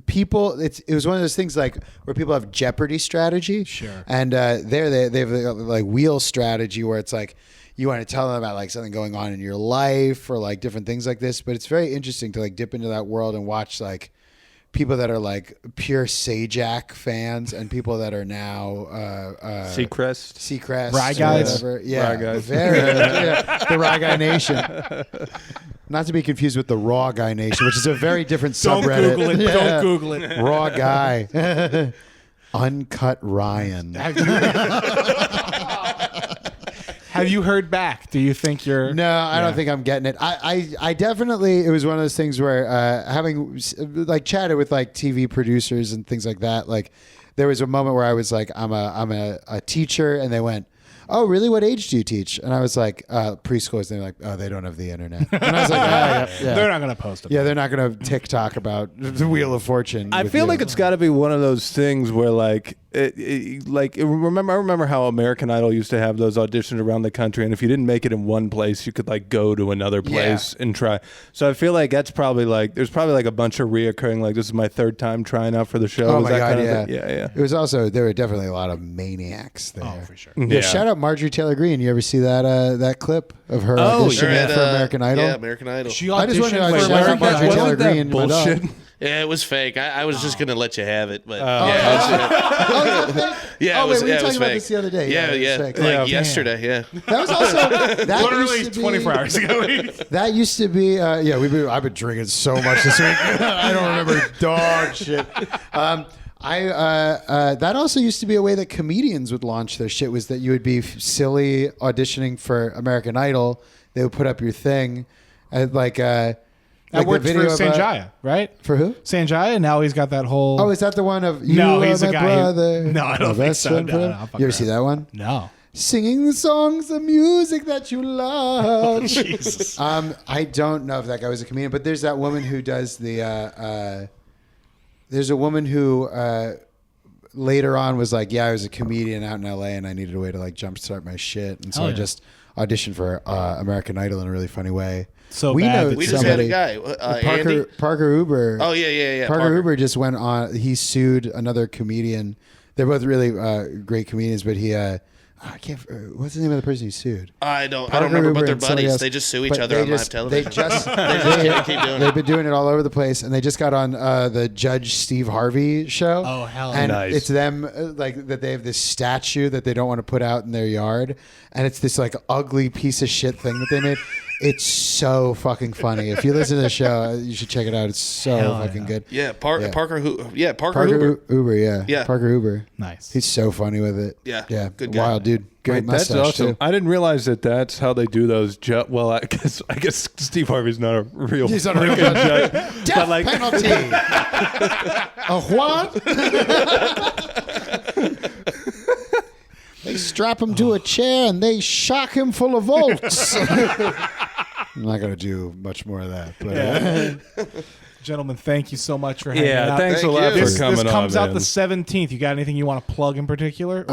people. It was one of those things like where people have Jeopardy strategy. Sure. And they have like wheel strategy where it's like you want to tell them about like something going on in your life or like different things like this. But it's very interesting to like dip into that world and watch like people that are like pure Sajak fans and people that are now Seacrest, Rye guys, yeah, Rye guys. The Rye Guy Nation. Not to be confused with the Raw Guy Nation, which is a very different subreddit. Google it. Yeah. Don't Google it. Raw Guy, Uncut Ryan. Have you heard back? Do you think you're? No, I don't think I'm getting it. I definitely. It was one of those things where having like chatted with like TV producers and things like that. Like there was a moment where I was like, I'm a teacher, and they went, "Oh, really? What age do you teach?" And I was like, preschoolers. They're like, "Oh, they don't have the internet." And I was like, yeah. They're not going to post it. Yeah, they're not going to TikTok about the Wheel of Fortune. I feel like it's got to be one of those things where like I remember how American Idol used to have those auditions around the country, and if you didn't make it in one place, you could like go to another place and try. So I feel like that's probably like there's probably like a bunch of reoccurring like this is my third time trying out for the show. Oh my God, yeah. It was also there were definitely a lot of maniacs there. Oh, for sure. Yeah. Shout out Marjorie Taylor Greene. You ever see that clip of her auditioning for American Idol? Yeah, American Idol. I just wanted to shout out Marjorie Taylor Greene. Bullshit. Yeah, it was fake. I was just gonna let you have it, but We were talking about this the other day. Like yesterday. Yeah, that was also that Literally used to be, 24 hours ago. That used to be. I've been drinking so much this week. I don't remember dog shit. That also used to be a way that comedians would launch their shit. Was that you would be silly auditioning for American Idol. They would put up your thing, and like. That worked for Sanjaya, right? For who? Sanjaya. Now he's got that whole. Oh, is that the one of you? No, he's are a my guy. Brother, No, I don't think so. No, you ever see that one? No. Singing the songs of music that you love. Jesus. I don't know if that guy was a comedian, but there's that woman who does the. There's a woman who later on was like, "Yeah, I was a comedian out in LA, and I needed a way to like jumpstart my shit, and so I just auditioned for American Idol in a really funny way." So we bad know that we just had a guy, Andy. Parker Uber. Oh yeah. Parker Uber just went on. He sued another comedian. They're both really great comedians, but he. I can't. What's the name of the person he sued? I don't remember, but they're buddies. They just sue each other on live television. They've been doing it all over the place, and they just got on the Judge Steve Harvey show. Oh hell! And nice. it's them like that. They have this statue that they don't want to put out in their yard, and it's this like ugly piece of shit thing that they made. It's so fucking funny. If you listen to the show, you should check it out. It's so fucking good. Yeah, Parker Uber. Uber, yeah. Parker Uber. Nice. He's so funny with it. Yeah, yeah. good guy. Wild dude. Great mustache That's awesome. too. I didn't realize that that's how they do those. Well, I guess Steve Harvey's not a real. He's not a real judge. Death like, penalty. A what? They strap him to a chair and they shock him full of volts. I'm not going to do much more of that. But, Gentlemen, thank you so much for hanging out. Yeah, thanks a lot for coming on. This comes out man. the 17th. You got anything you want to plug in particular?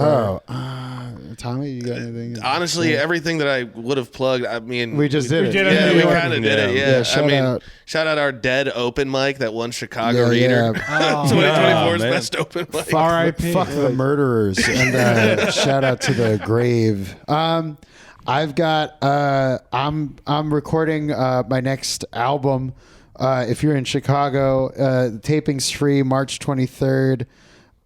Tommy, you got anything? Honestly, everything that I would have plugged, I mean, we just did it. Yeah, we kind of did it. Yeah, shout out our dead open mic, that one Chicago reader. 2024's best open mic. R.I.P. Fuck the murderers. And shout out to the grave. I've got. I'm recording my next album. If you're in Chicago, the taping's free March 23rd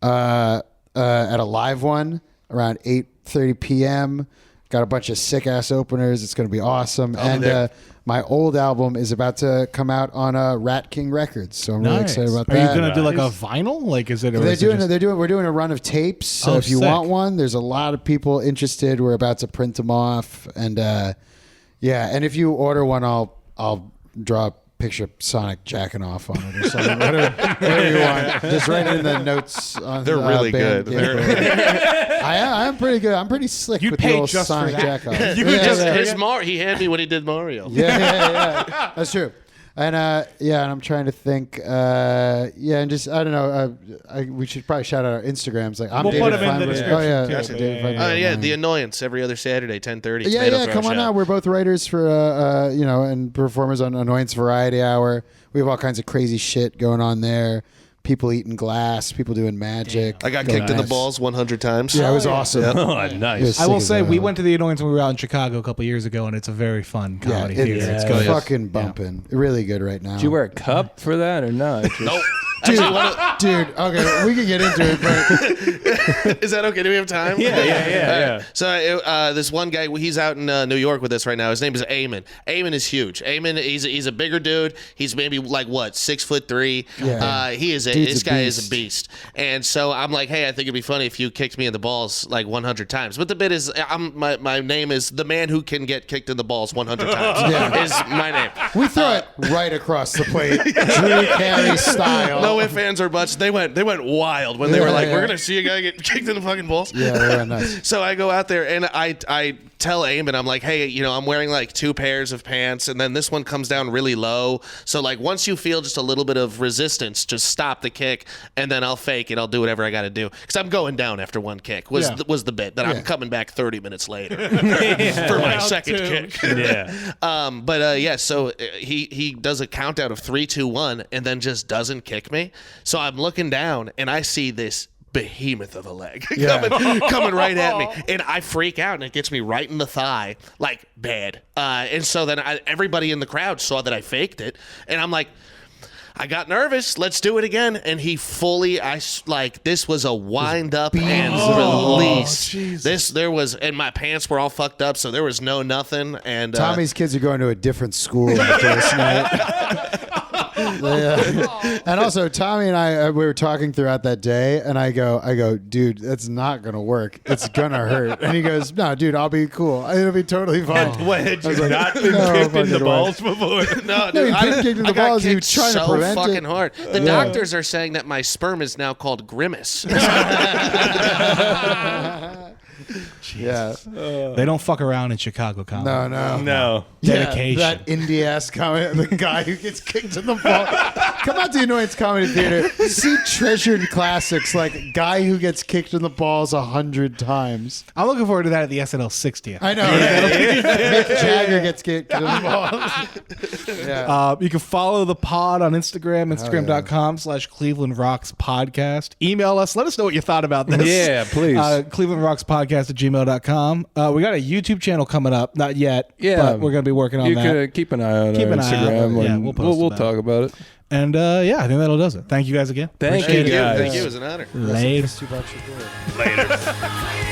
at a live one around 8:30 p.m. Got a bunch of sick ass openers. It's going to be awesome. And my old album is about to come out on Rat King Records, so I'm really excited about that. Are you going to do like a vinyl? Like, is it? We're doing a run of tapes. So if you want one, there's a lot of people interested. We're about to print them off, and and if you order one, I'll draw a picture of Sonic jacking off on it or something. whatever you want. Just write it in the notes. They're really good. I am pretty good. I'm pretty slick with the old Sonic jack off. He handed me when he did Mario. Yeah. That's true. And and I'm trying to think. And just I don't know. We should probably shout out our Instagrams. Like we'll David put them in the description. Oh yeah, too. David Feinberg. The Annoyance every other Saturday, 10:30. Yeah. Come on out. We're both writers for and performers on Annoyance Variety Hour. We have all kinds of crazy shit going on there. People eating glass, people doing magic. I got kicked in the balls 100 times. Yeah, it was awesome. Yep. Oh, nice. I will say we went to the Annoyance when we were out in Chicago a couple years ago, and it's a very fun comedy theater. It's good. fucking bumping. Really good right now. Did you wear a cup for that or not? Nope. Dude, okay, we can get into it, but is that okay? Do we have time? Yeah. So this one guy, he's out in New York with us right now. His name is Eamon. Eamon is huge. Eamon, he's a bigger dude. He's maybe like 6'3". Yeah. This guy is a beast. And so I'm like, hey, I think it'd be funny if you kicked me in the balls like 100 times. But the bit is, my name is the man who can get kicked in the balls 100 times. Is my name. We throw it right across the plate, Drew Carey style. No ifs, ands, or buts. They went wild when they were like, we're gonna see a guy get kicked in the fucking balls. Yeah, they were nuts. So I go out there and I tell Eamon, I'm like, hey, I'm wearing like 2 pairs of pants, and then this one comes down really low. So like once you feel just a little bit of resistance, just stop the kick, and then I'll fake it. I'll do whatever I got to do because I'm going down after one kick. Was the bit that I'm coming back 30 minutes later for my second kick. Yeah. So he does a countdown of 3, 2, 1, and then just doesn't kick me. So I'm looking down and I see this behemoth of a leg coming right at me, and I freak out, and it gets me right in the thigh, like bad. And so then everybody in the crowd saw that I faked it, and I'm like, I got nervous. Let's do it again. And he fully, this was a wind up and release. And my pants were all fucked up, so there was nothing. And Tommy's kids are going to a different school after this night. And also, Tommy and I, we were talking throughout that day, and I go, dude, that's not gonna work. It's gonna hurt. And he goes, no, dude, I'll be cool. It'll be totally fine. Had you not been kicked in the balls before? No, dude, I got kicked in the balls. You trying to prevent fucking it? Hard. The doctors are saying that my sperm is now called Grimace. Yeah. They don't fuck around in Chicago comedy. No. Dedication. Yeah, that indie ass comedy, the guy who gets kicked in the ball. Come out to Annoyance Comedy Theater. See treasured classics like guy who gets kicked in the balls 100 times. I'm looking forward to that at the SNL 60th. I know. Mick Jagger gets kicked in the balls. You can follow the pod on Instagram, instagram.com/Cleveland Rocks Podcast. Email us. Let us know what you thought about this. Yeah, please. Cleveland Rocks Podcast at gmail.com. We got a YouTube channel coming up. Not yet, but we're going to be working on that. You can keep an eye on Instagram. Yeah, we'll talk about it. And I think that'll does it. Thank you guys again. Thank you guys. Thank you. It was an honor. Later. Later.